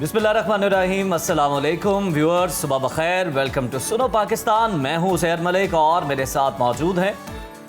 बिस्मिल्लाहिर्रहमानिर्रहीम, अस्सलाम वालेकुम व्यूअर्स, सुबह बखैर। Welcome to Suno Pakistan. मैं हूँ ज़हर मलिक और मेरे साथ मौजूद हैं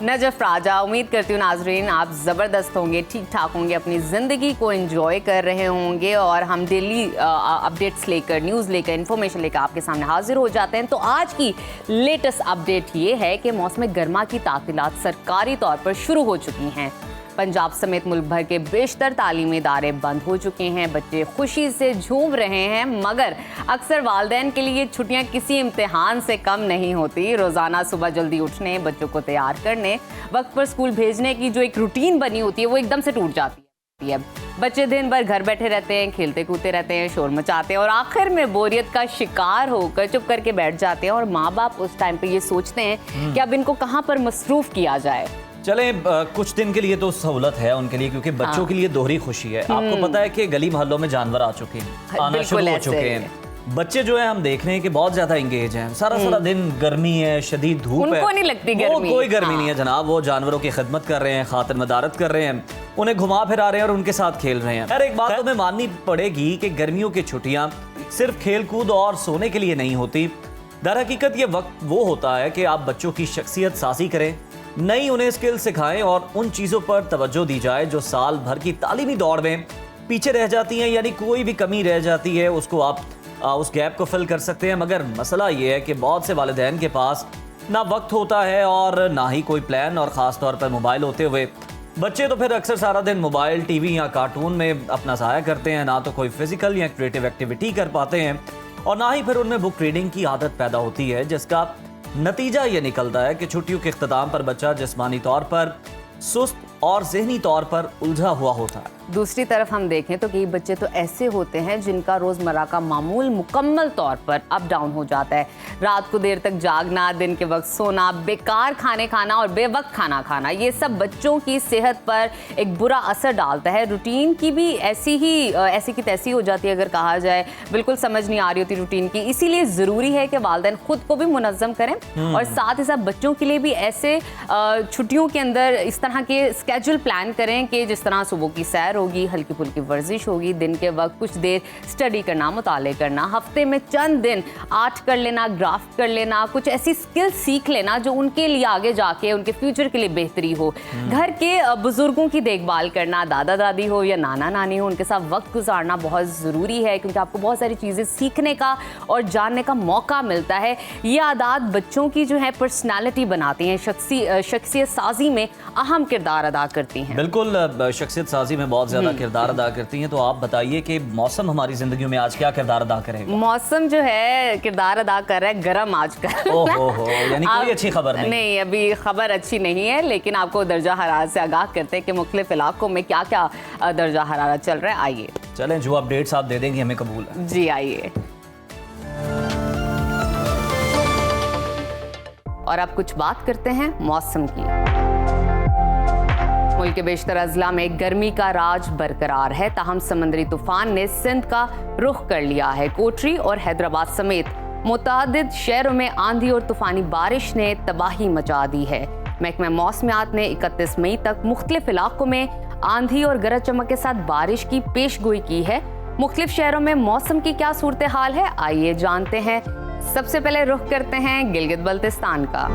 नजफ राजा। उम्मीद करती हूँ नाजरीन आप ज़बरदस्त होंगे, ठीक ठाक होंगे, अपनी ज़िंदगी को एंजॉय कर रहे होंगे। और हम डेली अपडेट्स लेकर, न्यूज़ लेकर, इन्फॉर्मेशन लेकर आपके सामने हाजिर हो जाते हैं। तो आज की लेटेस्ट अपडेट ये है कि मौसम गर्मा की तातीलात सरकारी तौर पर शुरू हो चुकी हैं। पंजाब समेत मुल्क भर के बेशतर तालीमी इदारे बंद हो चुके हैं। बच्चे खुशी से झूम रहे हैं, मगर अक्सर वालिदैन के लिए छुट्टियां किसी इम्तिहान से कम नहीं होती। रोज़ाना सुबह जल्दी उठने, बच्चों को तैयार करने, वक्त पर स्कूल भेजने की जो एक रूटीन बनी होती है वो एकदम से टूट जाती है। बच्चे दिन भर घर बैठे रहते हैं, खेलते कूदते रहते हैं, शोर मचाते हैं और आखिर में बोरियत का शिकार होकर चुप करके बैठ जाते हैं। और माँ बाप उस टाइम पे ये सोचते हैं कि अब इनको कहाँ पर मसरूफ़ किया जाए। चले कुछ दिन के लिए तो सहूलत है उनके लिए, क्योंकि बच्चों के लिए दोहरी खुशी है। आपको पता है कि गली मोहल्लों में जानवर आ चुके हैं, आना शुरू हो चुके हैं। बच्चे जो है हम देख रहे हैं कि बहुत ज्यादा एंगेज हैं। सारा दिन गर्मी है, शदीद धूप है, उनको नहीं लगती गर्मी। कोई गर्मी नहीं है जनाब। वो जानवरों की खिदमत कर रहे हैं, खातिर मदारत कर रहे हैं, उन्हें घुमा फिरा रहे हैं और उनके साथ खेल रहे हैं। यार एक बात तुम्हें माननी पड़ेगी कि गर्मियों की छुट्टियां सिर्फ खेल कूद और सोने के लिए नहीं होती। दर हकीकत ये वक्त वो होता है कि आप बच्चों की शख्सियत साजी करें, नई उन्हें स्किल सिखाएं और उन चीज़ों पर तवज्जो दी जाए जो साल भर की तालीमी दौड़ में पीछे रह जाती हैं। यानी कोई भी कमी रह जाती है उसको आप उस गैप को फिल कर सकते हैं। मगर मसला ये है कि बहुत से वालिदैन के पास ना वक्त होता है और ना ही कोई प्लान, और ख़ास तौर पर मोबाइल होते हुए बच्चे तो फिर अक्सर सारा दिन मोबाइल, टीवी या कार्टून में अपना ज़ाया करते हैं। ना तो कोई फिजिकल या क्रिएटिव एक्टिविटी कर पाते हैं और ना ही फिर उनमें बुक रीडिंग की आदत पैदा होती है, जिसका नतीजा ये निकलता है कि छुट्टियों के इख्तिताम पर बच्चा जिस्मानी तौर पर सुस्त और ज़हनी तौर पर उलझा हुआ होता है। दूसरी तरफ हम देखें तो कई बच्चे तो ऐसे होते हैं जिनका रोज़मर्रा का मामूल मुकम्मल तौर पर अप डाउन हो जाता है। रात को देर तक जागना, दिन के वक्त सोना, बेकार खाने खाना और बेवक्त खाना खाना, ये सब बच्चों की सेहत पर एक बुरा असर डालता है। रूटीन की भी ऐसी की तैसी हो जाती है, अगर कहा जाए। बिल्कुल समझ नहीं आ रही होती रूटीन की। इसीलिए ज़रूरी है कि वालिदैन खुद को भी मुनज़्ज़म करें और साथ ही साथ बच्चों के लिए भी ऐसे छुट्टियों के अंदर इस तरह के स्केड्यूल प्लान करें कि जिस तरह सुबह की सैर होगी, हल्की फुल्की वर्जिश होगी, दिन के वक्त कुछ देर स्टडी करना, मुताले करना, हफ्ते में चंद दिन आर्ट कर लेना, ग्राफ्ट कर लेना, कुछ ऐसी स्किल सीख लेना जो उनके लिए आगे जाके उनके फ्यूचर के लिए बेहतरी हो। घर के बुजुर्गों की देखभाल करना, दादा दादी हो या नाना नानी हो, उनके साथ वक्त गुजारना बहुत ज़रूरी है, क्योंकि आपको बहुत सारी चीज़ें सीखने का और जानने का मौका मिलता है। ये आदत बच्चों की जो है पर्सनैलिटी बनाती हैं, शख्सियत साजी में अहम किरदार अदा करती हैं। बिल्कुल, शख्सियत साजी में बहुत ज़्यादा किरदार अदा करती हैं। तो आप बताइए कि मौसम हमारी ज़िंदगी में आज क्या किरदार अदा करेगा? मौसम जो है किरदार अदा कर रहा है गर्म आजकल। ओहो, यानी कोई अच्छी खबर नहीं। अभी खबर अच्छी नहीं है, लेकिन आपको दर्जा हरारत से आगाह करते हैं कि मुख्तलिफ इलाकों में क्या क्या दर्जा हरारत चल रहा है। आइए चलें, जो अपडेट्स आप दे देंगे हमें कबूल है। जी आइए। और अब कुछ बात करते हैं मौसम की। मुल्क के बेशतर अजला में गर्मी का राज बरकरार है, ताहम समंदरी तूफान ने सिंध का रुख कर लिया है। कोटरी और हैदराबाद समेत मुतादिद शहरों में आंधी और तूफानी बारिश ने तबाही मचा दी है। महकमा मौसमियात ने 31 मई तक मुख्तलिफ इलाकों में आंधी और गरज चमक के साथ बारिश की पेशगोई की है। मुख्तलिफ शहरों में मौसम की क्या सूरत हाल है, आइए जानते हैं। सबसे पहले रुख करते हैं गिलगित बल्तिस्तान का,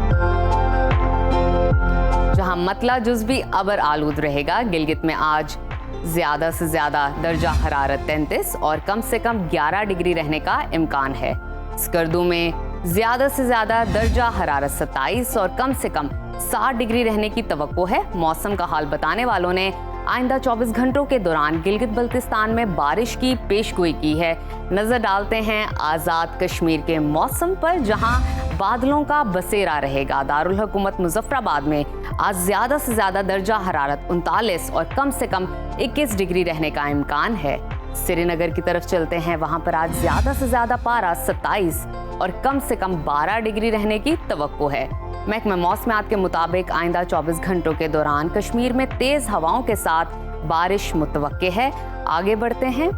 जहां मतला जुज़वी अबर आलूद रहेगा। गिलगित में आज ज़्यादा से ज़्यादा दर्जा हरारत 33 और कम से कम 11 डिग्री रहने का इम्कान है। स्कर्दू में ज़्यादा से ज़्यादा दर्जा हरारत 27 और कम से कम 60 डिग्री रहने की तवक्को है। मौसम का हाल बताने वालों ने आइंदा 24 घंटों के दौरान गिलगित बल्तिस्तान में बारिश की पेशगोई की है। नज़र डालते हैं आज़ाद कश्मीर के मौसम पर, जहां बादलों का बसेरा रहेगा। दारुल हुकूमत मुजफ्फराबाद में आज ज़्यादा से ज़्यादा दर्जा हरारत 39 और कम से कम 21 डिग्री रहने का इम्कान है। श्रीनगर की तरफ चलते हैं, वहां पर आज ज़्यादा से ज़्यादा पारा 27 और कम से कम 12 डिग्री रहने की तवक्को है। महकमा मौसमियात के मुताबिक आइंदा 24 घंटों के दौरान कश्मीर में तेज़ हवाओं के साथ बारिश मुतवक्के है। आगे बढ़ते हैं,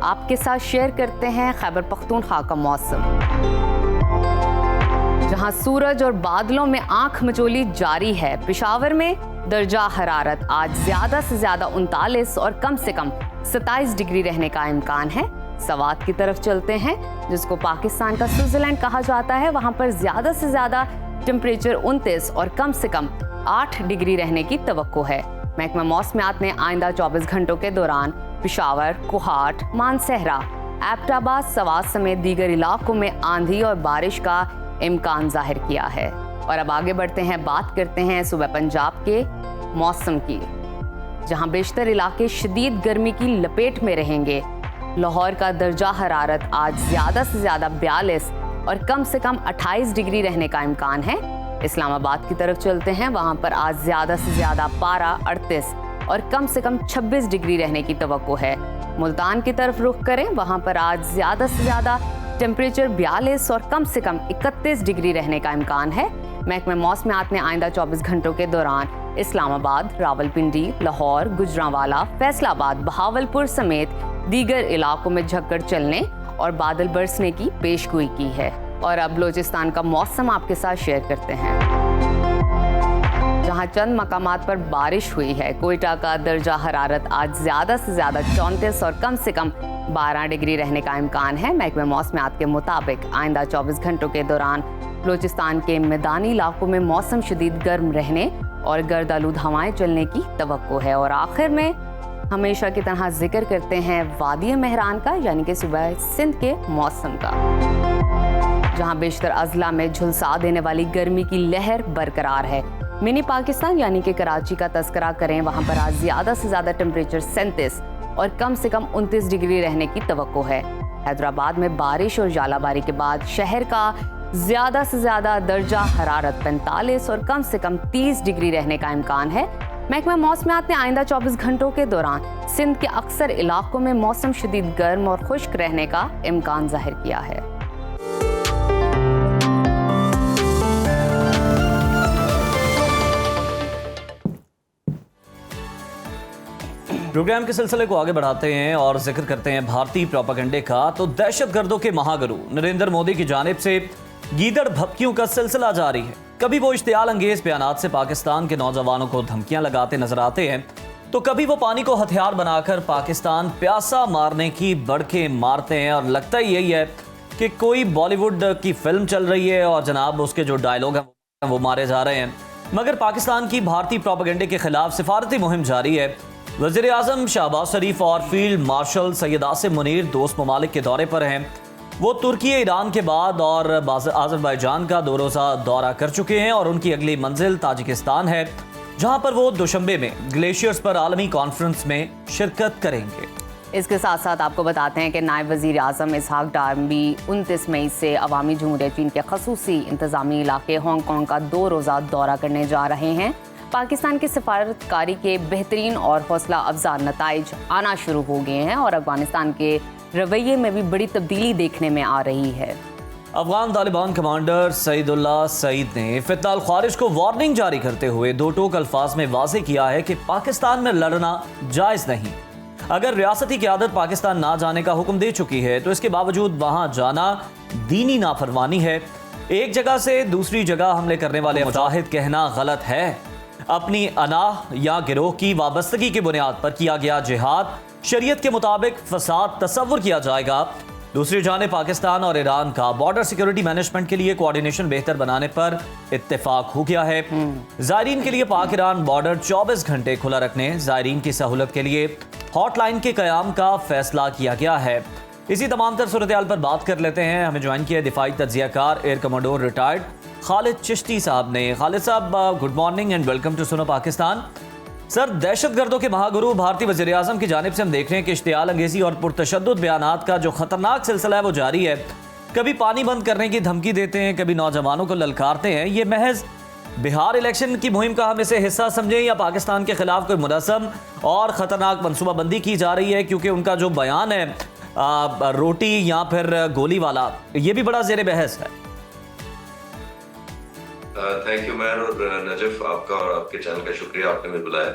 आपके साथ शेयर करते हैं खैबर पख्तूनख्वा का मौसम, जहां सूरज और बादलों में आंख मचोली जारी है। पेशावर में दर्जा हरारत आज ज़्यादा से ज़्यादा 39 और कम से कम 27 डिग्री रहने का इम्कान है। सवात की तरफ चलते हैं, जिसको पाकिस्तान का स्विट्जरलैंड कहा जाता है। वहां पर ज्यादा से ज्यादा टेम्परेचर 29 और कम से कम 8 डिग्री रहने की तवक्को है। महकमा मौसमियात ने आइंदा 24 घंटों के दौरान पेशावर, कोहाट, मानसहरा, एबटाबाद, सवात समेत दीगर इलाकों में आंधी और बारिश का इम्कान जाहिर किया है। और अब आगे बढ़ते हैं, बात करते हैं सुबह पंजाब के मौसम की, जहां बेशतर इलाके शदीद गर्मी की लपेट में रहेंगे। लाहौर का दर्जा हरारत आज ज़्यादा से ज़्यादा 42 और कम से कम 28 डिग्री रहने का इम्कान है। इस्लामाबाद की तरफ चलते हैं, वहां पर आज ज़्यादा से ज़्यादा पारा 38 और कम से कम 26 डिग्री रहने की तवक्को है। मुल्तान की तरफ रुख करें, वहां पर आज ज़्यादा से ज़्यादा टेम्परेचर 42 और कम से कम 31 डिग्री रहने का इम्कान है। महकमा मौसमियात ने आइंदा 24 घंटों के दौरान इस्लामाबाद, रावलपिंडी, लाहौर, गुजरांवाला, फैसलाबाद, बहावलपुर समेत दीगर इलाकों में झक्कड़ चलने और बादल बरसने की पेशगोई की है। और अब बलोचिस्तान का मौसम आपके साथ शेयर करते हैं, जहां चंद मकामात पर बारिश हुई है। कोयटा का दर्जा हरारत आज ज़्यादा से ज़्यादा 34 और कम से कम 12 डिग्री रहने का इम्कान है। महकमा मौसमियात के मुताबिक आइंदा 24 घंटों के दौरान बलोचिस्तान के मैदानी इलाकों में मौसम शदीद गर्म रहने और गर्द आलूद हवाएं चलने की तवक्को है। और आखिर में हमेशा की तरह जिक्र करते हैं वादी महरान का, यानी कि सुबह सिंध के मौसम का, जहां बेशतर अजला में झुलसा देने वाली गर्मी की लहर बरकरार है। मिनी पाकिस्तान यानी कि कराची का तस्करा करें, वहां पर आज ज़्यादा से ज़्यादा टेम्परेचर 37 और कम से कम 29 डिग्री रहने की तवक्को है। हैदराबाद में बारिश और जालाबारी के बाद शहर का ज़्यादा से ज़्यादा दर्जा हरारत 45 और कम से कम 30 डिग्री रहने का इम्कान है। महकमा मौसमियात ने आइंदा 24 घंटों के दौरान सिंध के अक्सर इलाकों में मौसम शदीद गर्म और खुश्क रहने का इम्कान जाहिर किया है। प्रोग्राम के सिलसिले को आगे बढ़ाते हैं और जिक्र करते हैं भारतीय प्रोपेगेंडे का। तो दहशतगर्दों के महागुरु नरेंद्र मोदी की जानिब से गीदड़ भभकियों का सिलसिला जारी है। कभी वो इश्तियाल अंगेज बयानात से पाकिस्तान के नौजवानों को धमकियां लगाते नजर आते हैं, तो कभी वो पानी को हथियार बनाकर पाकिस्तान प्यासा मारने की बड़के मारते हैं। और लगता ही यही है कि कोई बॉलीवुड की फिल्म चल रही है और जनाब उसके जो डायलॉग हैं वो मारे जा रहे हैं। मगर पाकिस्तान की भारतीय प्रोपेगेंडे के खिलाफ सिफारती मुहिम जारी है। वज़ीर आज़म शहबाज शरीफ और फील्ड मार्शल सैयद आसिम मुनीर दोस्त ममालिक के दौरे पर हैं। वो तुर्की, ईरान के बाद और आज़रबाईजान का 2 रोज़ा दौरा कर चुके हैं और उनकी अगली मंजिल ताजिकिस्तान है, जहां पर वो दुशंबे में ग्लेशियर्स पर आलमी कॉन्फ्रेंस में शिरकत करेंगे। इसके साथ साथ आपको बताते हैं कि नायब वज़ीर आज़म इसहाक डार भी 29 मई से अवामी जमहूरियत चीन के खसूसी इंतज़ामी इलाके हांगकॉन्ग का 2 रोज़ा दौरा करने जा रहे हैं। पाकिस्तान की सफारतकारी के बेहतरीन और हौसला अफजा नताइज आना शुरू हो गए हैं और अफगानिस्तान के रवैये में भी बड़ी तब्दीली देखने में आ रही है। अफगान तालिबान कमांडर सईदुल्लाह सईद ने फितनाल ख्वारिज को वार्निंग जारी करते हुए 2 टोक अल्फाज में वाज़ेह किया है कि पाकिस्तान में लड़ना जायज़ नहीं। अगर रियासती क़यादत पाकिस्तान ना जाने का हुक्म दे चुकी है तो इसके बावजूद वहां जाना दीनी नाफरमानी है। एक जगह से दूसरी जगह हमले करने वाले मुजाहिद कहना गलत है। अपनी अनाह या गिरोह की वाबस्तगी की बुनियाद पर किया गया जिहाद शरीयत के मुताबिक फसाद तस्वुर किया जाएगा। दूसरी जानिब पाकिस्तान और ईरान का बॉर्डर सिक्योरिटी मैनेजमेंट के लिए कोऑर्डिनेशन बेहतर बनाने पर इत्तेफाक हो गया है। ज़ायरीन के लिए पाक ईरान बॉर्डर 24 घंटे खुला रखने, ज़ायरीन की सहूलत के लिए हॉटलाइन के क़याम का फैसला किया गया है। इसी तमाम तर सूरत-ए-हाल पर बात कर लेते हैं। हमें ज्वाइन किया दिफाई तज्ज़ियाकार air commodore retired Khalid Chishti साहब ने। खालिद साहब, good morning and welcome to Suno Pakistan. Sir, दहशतगर्दों के महागुरु भारतीय वज़ीर आज़म की जानिब से हम देख रहे हैं कि इश्तियाल अंगेज़ी और पुरतशद्दुद बयानात का जो खतरनाक सिलसिला है वो जारी है। कभी पानी बंद करने की धमकी देते हैं, कभी नौजवानों को ललकारते हैं। ये महज बिहार इलेक्शन की मुहिम का हम इसे हिस्सा समझें या पाकिस्तान के खिलाफ कोई मुनज़्ज़म और ख़तरनाक मनसूबाबंदी की जा रही है? क्योंकि उनका जो बयान है रोटी या फिर गोली वाला, ये भी बड़ा ज़ेर बहस है। थैंक यू मैन और नजफ, आपका और आपके चैनल का शुक्रिया, आपने मुझे बुलाया।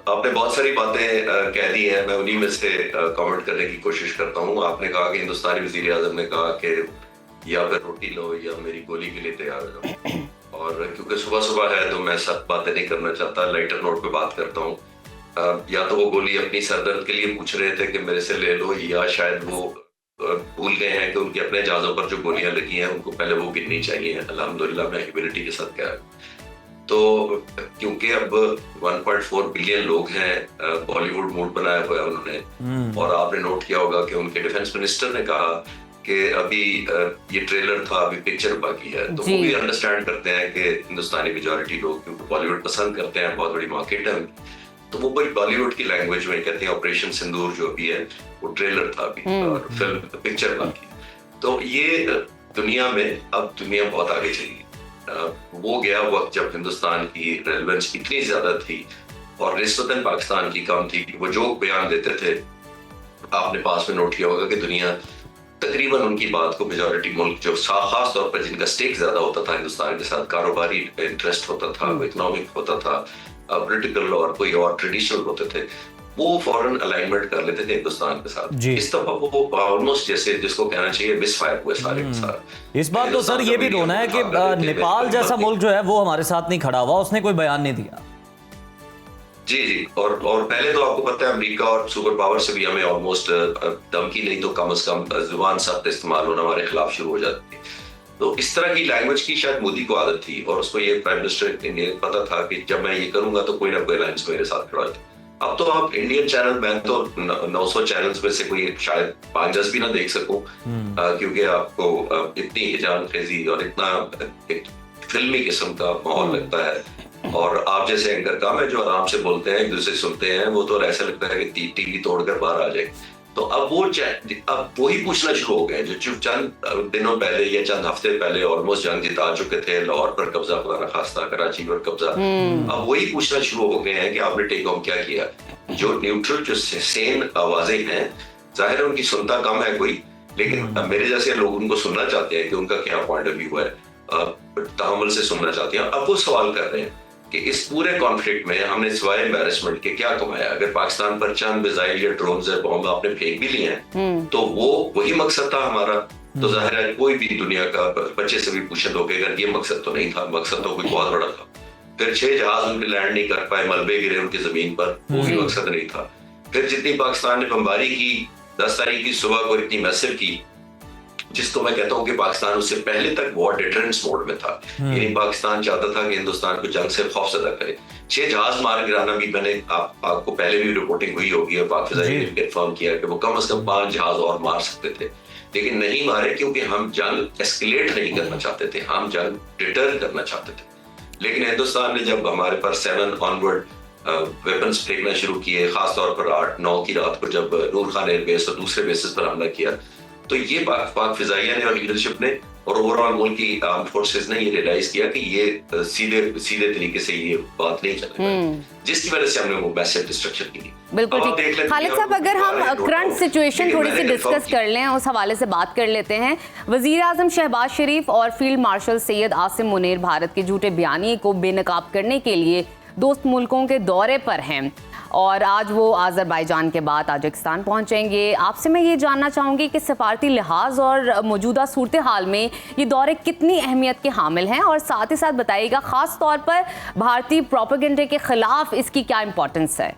आपने बहुत सारी बातें कह दी हैं, मैं उन्हीं में से कमेंट करने की कोशिश करता हूँ। आपने कहा कि हिंदुस्तानी वज़ीर आज़म ने कहा कि या फिर रोटी लो या मेरी गोली के लिए तैयार हो जाओ। और क्योंकि सुबह सुबह है तो मैं सब बातें नहीं करना चाहता, लाइटर नोट पे बात करता हूँ। या तो वो गोली अपनी सरदर्द के लिए पूछ रहे थे कि मेरे से ले लो, या शायद वो भूल गए हैं कि उनके अपने जहाजों पर जो गोलियां लगी हैं उनको पहले वो गिननी चाहिए। अल्हम्दुलिल्लाह मैं ह्यूमिलिटी के साथ कह रहा हूं। तो क्योंकि अब 1.4 बिलियन लोग हैं, बॉलीवुड मूड बनाया हुआ है उन्होंने, और आपने नोट किया होगा कि उनके डिफेंस मिनिस्टर ने कहा कि अभी ये ट्रेलर था, अभी पिक्चर बाकी है। तो वो भी अंडरस्टैंड करते हैं कि हिंदुस्तानी मेजॉरिटी लोग क्योंकि बॉलीवुड पसंद करते हैं, बहुत बड़ी मार्केट है, तो वो बड़ी बॉलीवुड की लैंग्वेज में कहते हैं ऑपरेशन सिंदूर जो भी है वो ट्रेलर था अभी, और फिल्म पिक्चर बाकी। तो ये दुनिया में अब दुनिया बहुत आगे चली। वो गया वक्त जब हिंदुस्तान की रेलेवेंस इतनी ज्यादा थी और निस्बतन पाकिस्तान की कम थी कि वो जो बयान देते थे, आपने पास में नोट किया होगा कि दुनिया तकरीबन उनकी बात को मेजॉरिटी मुल्क जो खास तौर पर जिनका स्टेक ज्यादा होता था हिंदुस्तान के साथ, कारोबारी इंटरेस्ट होता था, इकोनॉमिक होता था, पॉलिटिकल और कोई और ट्रेडिशनल होते थे, वो फॉरेन अलाइनमेंट कर लेते थे हिंदुस्तान के साथ। इस दफा वो ऑलमोस्ट जैसे जिसको कहना चाहिए मिसफायर हुए सारे के सारे। इस बात तो सर ये भी रोना है कि नेपाल जैसा मुल्क जो है वो हमारे साथ नहीं खड़ा हुआ, उसने कोई बयान नहीं दिया। जी जी, और पहले तो आपको पता है अमेरिका और सुपर पावर से भी हमें ऑलमोस्ट धमकी नहीं तो कम से कम जुबान सख्त इस्तेमाल होना हमारे खिलाफ शुरू हो जाती है। तो इस तरह की लैंग्वेज की शायद मोदी को आदत थी, और उसको ये प्राइम मिनिस्टर ने पता था कि जब मैं ये करूंगा तो कोई ना कोई अलायंस मेरे साथ खड़ा है। अब तो आप इंडियन चैनल, मैं तो 900 चैनल्स में से कोई शायद 5-10 भी ना देख सकूं, क्योंकि आपको इतनी हिजान खेजी और इतना एक फिल्मी किस्म का माहौल लगता है, और आप जैसे एंकर काम है जो आराम से बोलते हैं, एक दूसरे सुनते हैं, वो तो ऐसा लगता है कि टीवी तोड़कर बाहर आ जाए। तो अब वो ही पूछना शुरू हो गए जो चंद दिनों पहले या चंद हफ्ते पहले ऑलमोस्ट जंग जिता चुके थे, लाहौर पर कब्जा, खुदा न खास्ता कराची पर कब्जा, अब वही पूछना शुरू हो गए हैं कि आपने टेक होम क्या किया। जो न्यूट्रल जो सेन आवाजें हैं, जाहिर है उनकी सुनता कम है कोई, लेकिन मेरे जैसे लोग उनको सुनना चाहते हैं कि उनका क्या पॉइंट ऑफ व्यू है, तहम्मुल से सुनना चाहते हैं। अब वो सवाल कर रहे हैं कि इस पूरे कॉन्फ्लिक्ट में हमने सिवाय एम्बैरेसमेंट के क्या कमाया। अगर पाकिस्तान पर चंद मिसाइल या ड्रोन या बॉम्ब आपने फेंक भी लिए हैं तो वो वही मकसद था हमारा। तो जाहिर है कोई भी दुनिया का बच्चे से भी पूछे तो अगर ये मकसद तो नहीं था, मकसद तो कोई बहुत बड़ा था। फिर 6 जहाज उनके लैंड नहीं कर पाए, मलबे गिरे उनकी जमीन पर, वो भी मकसद नहीं था। फिर जितनी पाकिस्तान ने बमबारी की 10 तारीख की सुबह को इतनी मैसिव की, जिसको मैं कहता हूं कि पाकिस्तान उससे पहले तक वॉर डिटरेंस मोड में था, यानी पाकिस्तान चाहता था कि हिंदुस्तान को जंग से खौफजदा करे। 6 जहाज मार गिराना भी मैंने आपको पहले भी रिपोर्टिंग हुई होगी और पाक फिजाई ने कंफर्म किया कि वो कम से कम 5 जहाज और मार सकते थे, लेकिन नहीं मारे क्योंकि हम जंग एस्केलेट नहीं करना चाहते थे, हम जंग डिटर करना चाहते थे। लेकिन हिंदुस्तान ने जब हमारे पर 7 ऑनवर्ड वेपन्स फेंकना शुरू किए, खासतौर पर 8-9 की रात को जब नूर खान एयरबेस और दूसरे बेसिस पर हमला किया, तो ये पाक फिजाइया ने और लीडरशिप ने और ओवरऑल मुल्क की आर्म फोर्सेस ने ये रियलाइज किया कि ये सीधे तरीके से ये बात नहीं चलेगी, जिसकी वजह से हमने वो मैसिव डिस्ट्रक्शन की। बिल्कुल ठीक। खालिद साहब, अगर हम करंट सिचुएशन थोड़ी सी डिस्कस कर लें, उस हवाले से बात कर लेते हैं। वजीर आजम शहबाज शरीफ और फील्ड मार्शल सैयद आसिम मुनीर भारत के झूठे बयानी को बेनकाब करने के लिए दोस्त मुल्कों के दौरे पर हैं, और आज वो आज़रबाईजान के बाद ताजिकिस्तान पहुंचेंगे। आपसे मैं ये जानना चाहूँगी कि सफारती लिहाज और मौजूदा सूरत हाल में ये दौरे कितनी अहमियत के हामिल हैं, और साथ ही साथ बताइएगा ख़ास तौर पर भारतीय प्रोपेगेंडे के खिलाफ इसकी क्या इंपॉर्टेंस है।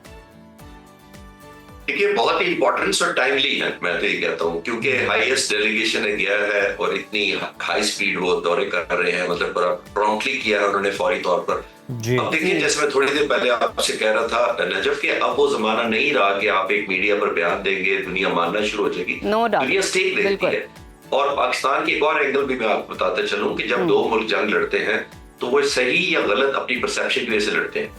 देखिए, बहुत ही इंपॉर्टेंस और टाइमली है, मैं तो ये कहता हूँ, क्योंकि हाईएस्ट डेलीगेशन ने गया है और इतनी हाई स्पीड वो दौरे कर रहे हैं, मतलब प्रॉम्प्टली किया है उन्होंने फौरी तौर पर। अब देखिए, जैसे मैं थोड़ी देर पहले आपसे कह रहा था नजफ के, अब वो जमाना नहीं रहा कि आप एक मीडिया पर बयान देंगे दुनिया मानना शुरू हो जाएगी। दुनिया स्टेक देखती है। और पाकिस्तान के एक और एंगल भी मैं आपको बताते चलूं कि जब 2 मुल्क जंग लड़ते हैं तो वो सही या गलत अपनी परसेप्शन की वजह से लड़ते हैं।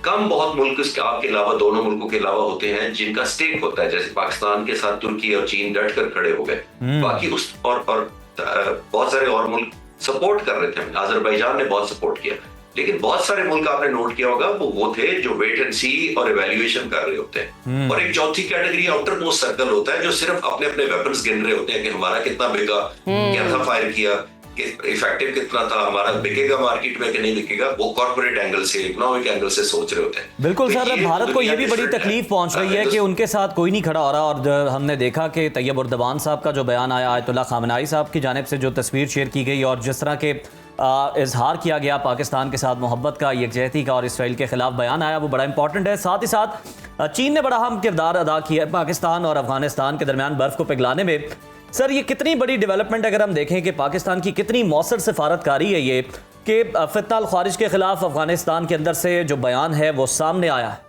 कम बहुत मुल्क आपके अलावा, दोनों मुल्कों के अलावा होते हैं जिनका स्टेक होता है, जैसे पाकिस्तान के साथ तुर्की और चीन डट कर खड़े हो गए, बाकी उस और बहुत सारे और मुल्क सपोर्ट कर रहे थे। आज़रबाईजान ने बहुत सपोर्ट किया, लेकिन बहुत सारे मुल्क आपने नोट किया होगा वो थे जो वेट एंड सी और इवैल्यूएशन कर रहे होते हैं। और एक चौथी कैटेगरी आउटर मोस्ट सर्कल होता है जो सिर्फ अपने अपने वेपन्स गिन रहे होते हैं कि हमारा कितना बिका, क्या था फायर किया, इफेक्टिव कितना था, हमारा बिकेगा मार्केट में कि नहीं बिकेगा, वो कॉर्पोरेट एंगल से, इकोनॉमिक एंगल से सोच रहे होते हैं। बिल्कुल सर, भारत को ये भी बड़ी तकलीफ पहुंच रही है कि उनके साथ कोई नहीं खड़ा हो रहा, और हमने देखा कि तैयब उर्दवान साहब का जो बयान आया, आयतुल्लाह खामनाई साहब की जानिब से जो तस्वीर शेयर की गई, और जिस तरह के इजहार किया गया पाकिस्तान के साथ मोहब्बत का, यकजहती का और इसराइल के खिलाफ बयान आया, वो बड़ा इंपॉर्टेंट है। साथ ही साथ चीन ने बड़ा अहम किरदार अदा किया है पाकिस्तान और अफगानिस्तान के दरमियान बर्फ़ को पिघलाने में। सर, ये कितनी बड़ी डेवलपमेंट अगर हम देखें कि पाकिस्तान की कितनी मौसर सिफारतकारी है ये कि फितना अल ख्वारिज के खिलाफ अफगानिस्तान के अंदर से जो बयान है वो सामने आया है।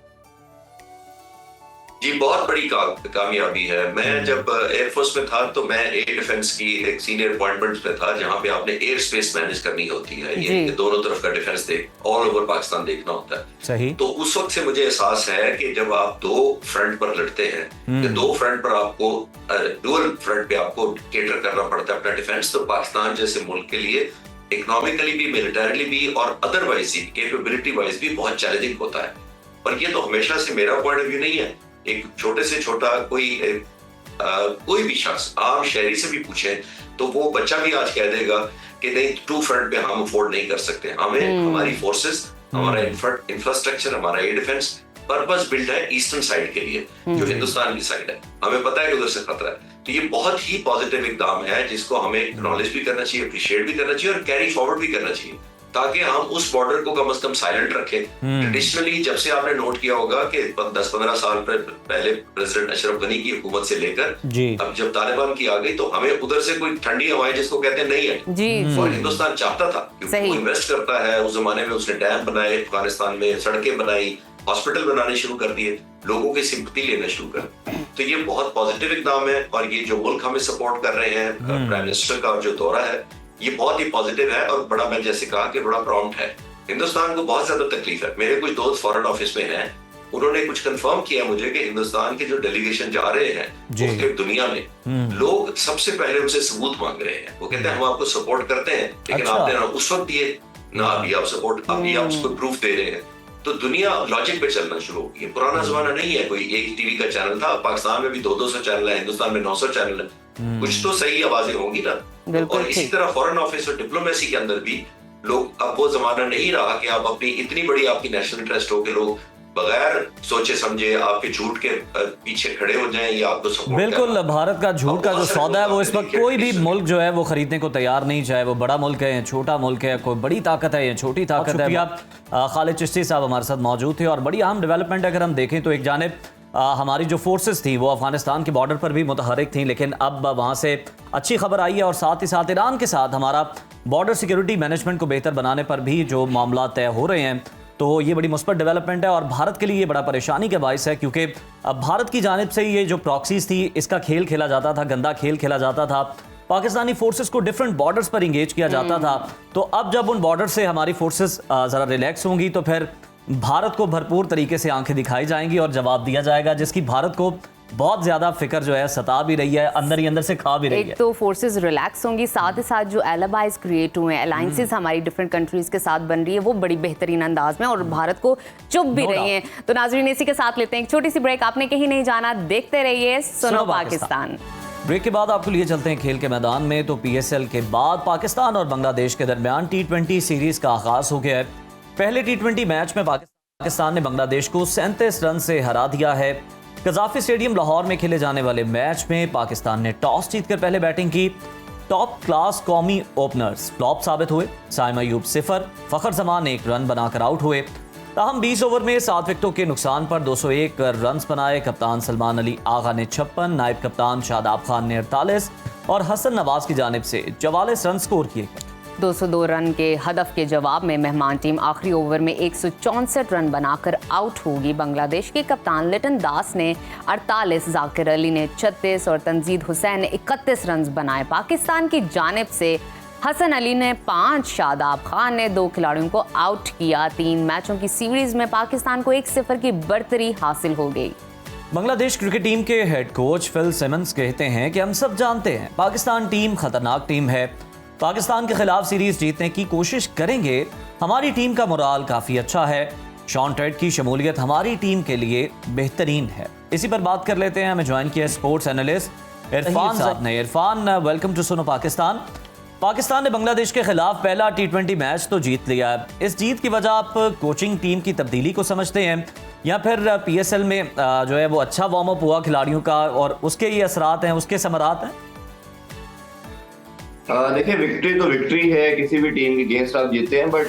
जी, बहुत बड़ी कामयाबी है। मैं जब एयरफोर्स में था तो मैं एयर डिफेंस की एक सीनियर अपॉइंटमेंट पे था, जहां पे आपने एयर स्पेस मैनेज करनी होती है। ये दोनों तरफ का डिफेंस ऑल ओवर पाकिस्तान देखना होता है। सही। तो उस वक्त से मुझे एहसास है कि जब आप दो फ्रंट पर लड़ते हैं, तो दो फ्रंट पर आपको डुअल फ्रंट पे आपको केटर करना पड़ता है अपना डिफेंस। तो पाकिस्तान जैसे मुल्क के लिए इकोनॉमिकली भी, मिलिटरीली भी और अदरवाइज भी, कैपेबिलिटी वाइज भी बहुत चैलेंजिंग होता है। पर ये तो हमेशा से मेरा पॉइंट ऑफ व्यू नहीं है। एक छोटे से छोटा कोई भी शख्स आम शहरी से भी पूछे तो वो बच्चा भी आज कह देगा कि नहीं, टू फ्रंट पे हम अफोर्ड नहीं कर सकते। हमें हमारी फोर्सेस, हमारा इंफ्रास्ट्रक्चर, हमारा एयर डिफेंस पर्पस बिल्ड है ईस्टर्न साइड के लिए, जो हिंदुस्तान की साइड है। हमें पता है कि उधर से खतरा है। तो ये बहुत ही पॉजिटिव इकदाम है जिसको हमें एक्नॉलेज भी करना चाहिए, अप्रिशिएट भी करना चाहिए और कैरी फॉरवर्ड भी करना चाहिए, ताकि हम उस बॉर्डर को कम से कम साइलेंट रखें। ट्रेडिशनली जब से आपने नोट किया होगा कि 10-15 साल पहले प्रेसिडेंट अशरफ गनी की हुकूमत से लेकर अब जब तालिबान की आ गई, तो हमें उधर से कोई ठंडी हवाएं जिसको कहते हैं नहीं है। और हिंदुस्तान चाहता था, क्योंकि वो इन्वेस्ट करता है। उस जमाने में उसने डैम बनाए अफगानिस्तान में, सड़कें बनाई, हॉस्पिटल बनाने शुरू कर दिए, लोगों की सिंपैथी लेना शुरू कर। तो ये बहुत पॉजिटिव इकदाम है। और ये जो मुल्क हमें सपोर्ट कर रहे हैं, प्राइम मिनिस्टर का जो दौरा है, ये बहुत ही पॉजिटिव है और बड़ा, मैं जैसे कहा कि बड़ा प्रॉम्प्ट है। हिंदुस्तान को बहुत ज्यादा तकलीफ है। मेरे कुछ दोस्त फॉरेन ऑफिस में हैं, उन्होंने कुछ कंफर्म किया मुझे कि हिंदुस्तान के जो डेलीगेशन जा रहे हैं मुख्तलिफ दुनिया में, लोग सबसे पहले उनसे सबूत मांग रहे हैं। वो कहते हैं हम आपको सपोर्ट करते हैं, लेकिन आपने ना उस वक्त दिए, ना अभी आप सपोर्ट, अभी आप उसको प्रूफ दे रहे हैं। तो दुनिया लॉजिक पे चलना शुरू हो गई। पुराना जमाना नहीं है, कोई एक टीवी का चैनल था। पाकिस्तान में भी 200 चैनल है, हिंदुस्तान में 900 चैनल है। कुछ तो सही आवाजें होंगी ना। और इसी तरह फॉरेन ऑफिस और डिप्लोमेसी के अंदर भी लोग, अब वो जमाना नहीं रहा कि आप अपनी इतनी बड़ी आपकी नेशनल इंटरेस्ट हो के लोग बगैर सोचे समझे आपके झूठ के पीछे खड़े हो जाएं या आपको सपोर्ट। बिल्कुल, भारत का झूठ का जो सौदा है वो इस वक्त कोई भी मुल्क जो है वो खरीदने को तैयार नहीं, चाहे वो बड़ा मुल्क है, छोटा मुल्क है, कोई बड़ी ताकत है या छोटी ताकत है। खालिद चिश्ती साहब हमारे साथ मौजूद थे और बड़ी अहम डेवलपमेंट अगर हम देखें तो एक जानिब हमारी जो फोर्सेस थी वो अफगानिस्तान के बॉर्डर पर भी मुतहरिक थी, लेकिन अब वहाँ से अच्छी खबर आई है और साथ ही साथ ईरान के साथ हमारा बॉर्डर सिक्योरिटी मैनेजमेंट को बेहतर बनाने पर भी जो मामला तय हो रहे हैं। तो ये बड़ी मुस्बत डेवलपमेंट है और भारत के लिए ये बड़ा परेशानी का बाइस है, क्योंकि अब भारत की जानिब से ये जो प्रॉक्सीज थी इसका खेल खेला जाता था, गंदा खेल खेला जाता था। पाकिस्तानी फोर्सेस को डिफरेंट बॉर्डर्स पर इंगेज किया जाता था। तो अब जब उन बॉर्डर से हमारी फोर्सेस ज़रा रिलैक्स होंगी तो फिर भारत को भरपूर तरीके से आंखें दिखाई जाएंगी और जवाब दिया जाएगा, जिसकी भारत को बहुत ज्यादा फिक्र जो है सता भी रही है, अंदर ही अंदर से खा भी रही है। एक तो फोर्सेस रिलैक्स होंगी, साथ ही साथ जो एलाइज क्रिएट हुए हैं, अलायंसेस हमारी डिफरेंट कंट्रीज के साथ बन रही है, वो बड़ी बेहतरीन अंदाज में और भारत को चुप भी रही है। तो नाज़रीन, इसी के साथ लेते हैं एक छोटी सी ब्रेक। आपने कहीं नहीं जाना, देखते रहिए सुनो पाकिस्तान। ब्रेक के बाद आपको लिए चलते हैं खेल के मैदान में। तो PSL के बाद पाकिस्तान और बांग्लादेश के दरमियान T20 सीरीज का आगाज हो गया है। पहले T20 मैच में पाकिस्तान ने बांग्लादेश को 37 रन से हरा दिया है। कज़ाफी स्टेडियम लाहौर में खेले जाने वाले मैच में पाकिस्तान ने टॉस जीतकर पहले बैटिंग की। टॉप क्लास कौमी ओपनर्स फ्लॉप साबित हुए। साइम अयूब 0, फखर जमान 1 रन बनाकर आउट हुए। ताहम 20 ओवर में 7 विकेटों के नुकसान पर 201 रन बनाए। कप्तान सलमान अली आगा ने 56, नायब कप्तान शादाब खान ने 48 और हसन नवाज की जानिब से 44 रन स्कोर किए। 202 रन के हदफ के जवाब में मेहमान टीम आखिरी ओवर में 164 रन बनाकर आउट होगी। बांग्लादेश के कप्तान लिटन दास ने 48, जाकिर अली ने 36 और तंजीद हुसैन ने 31 रन बनाए। पाकिस्तान की जानिब से हसन अली ने 5, शादाब खान ने 2 खिलाड़ियों को आउट किया। 3 मैचों की सीरीज में पाकिस्तान को 1-0 की बढ़तरी हासिल हो गई। बांग्लादेश क्रिकेट टीम के हेड कोच फिल सिमंस कहते हैं कि हम सब जानते हैं पाकिस्तान टीम खतरनाक टीम है, पाकिस्तान के खिलाफ सीरीज जीतने की कोशिश करेंगे। हमारी टीम का मोराल काफी अच्छा है। शॉन टेट की शमूलियत हमारी टीम के लिए बेहतरीन है। इसी पर बात कर लेते हैं। हमें ज्वाइन किया स्पोर्ट्स एनालिस्ट इरफान साहब ने। Irfan, welcome to Suno Pakistan. पाकिस्तान ने बांग्लादेश के खिलाफ पहला T20 मैच तो जीत लिया है। इस जीत की वजह आप कोचिंग टीम की तब्दीली को समझते हैं या फिर PSL में जो है वो अच्छा वार्म अप हुआ खिलाड़ियों का और उसके ये असरात हैं, उसके समरात हैं? देखिए विक्ट्री तो विक्ट्री है, किसी भी टीम के अगेंस्ट आप जीते हैं, बट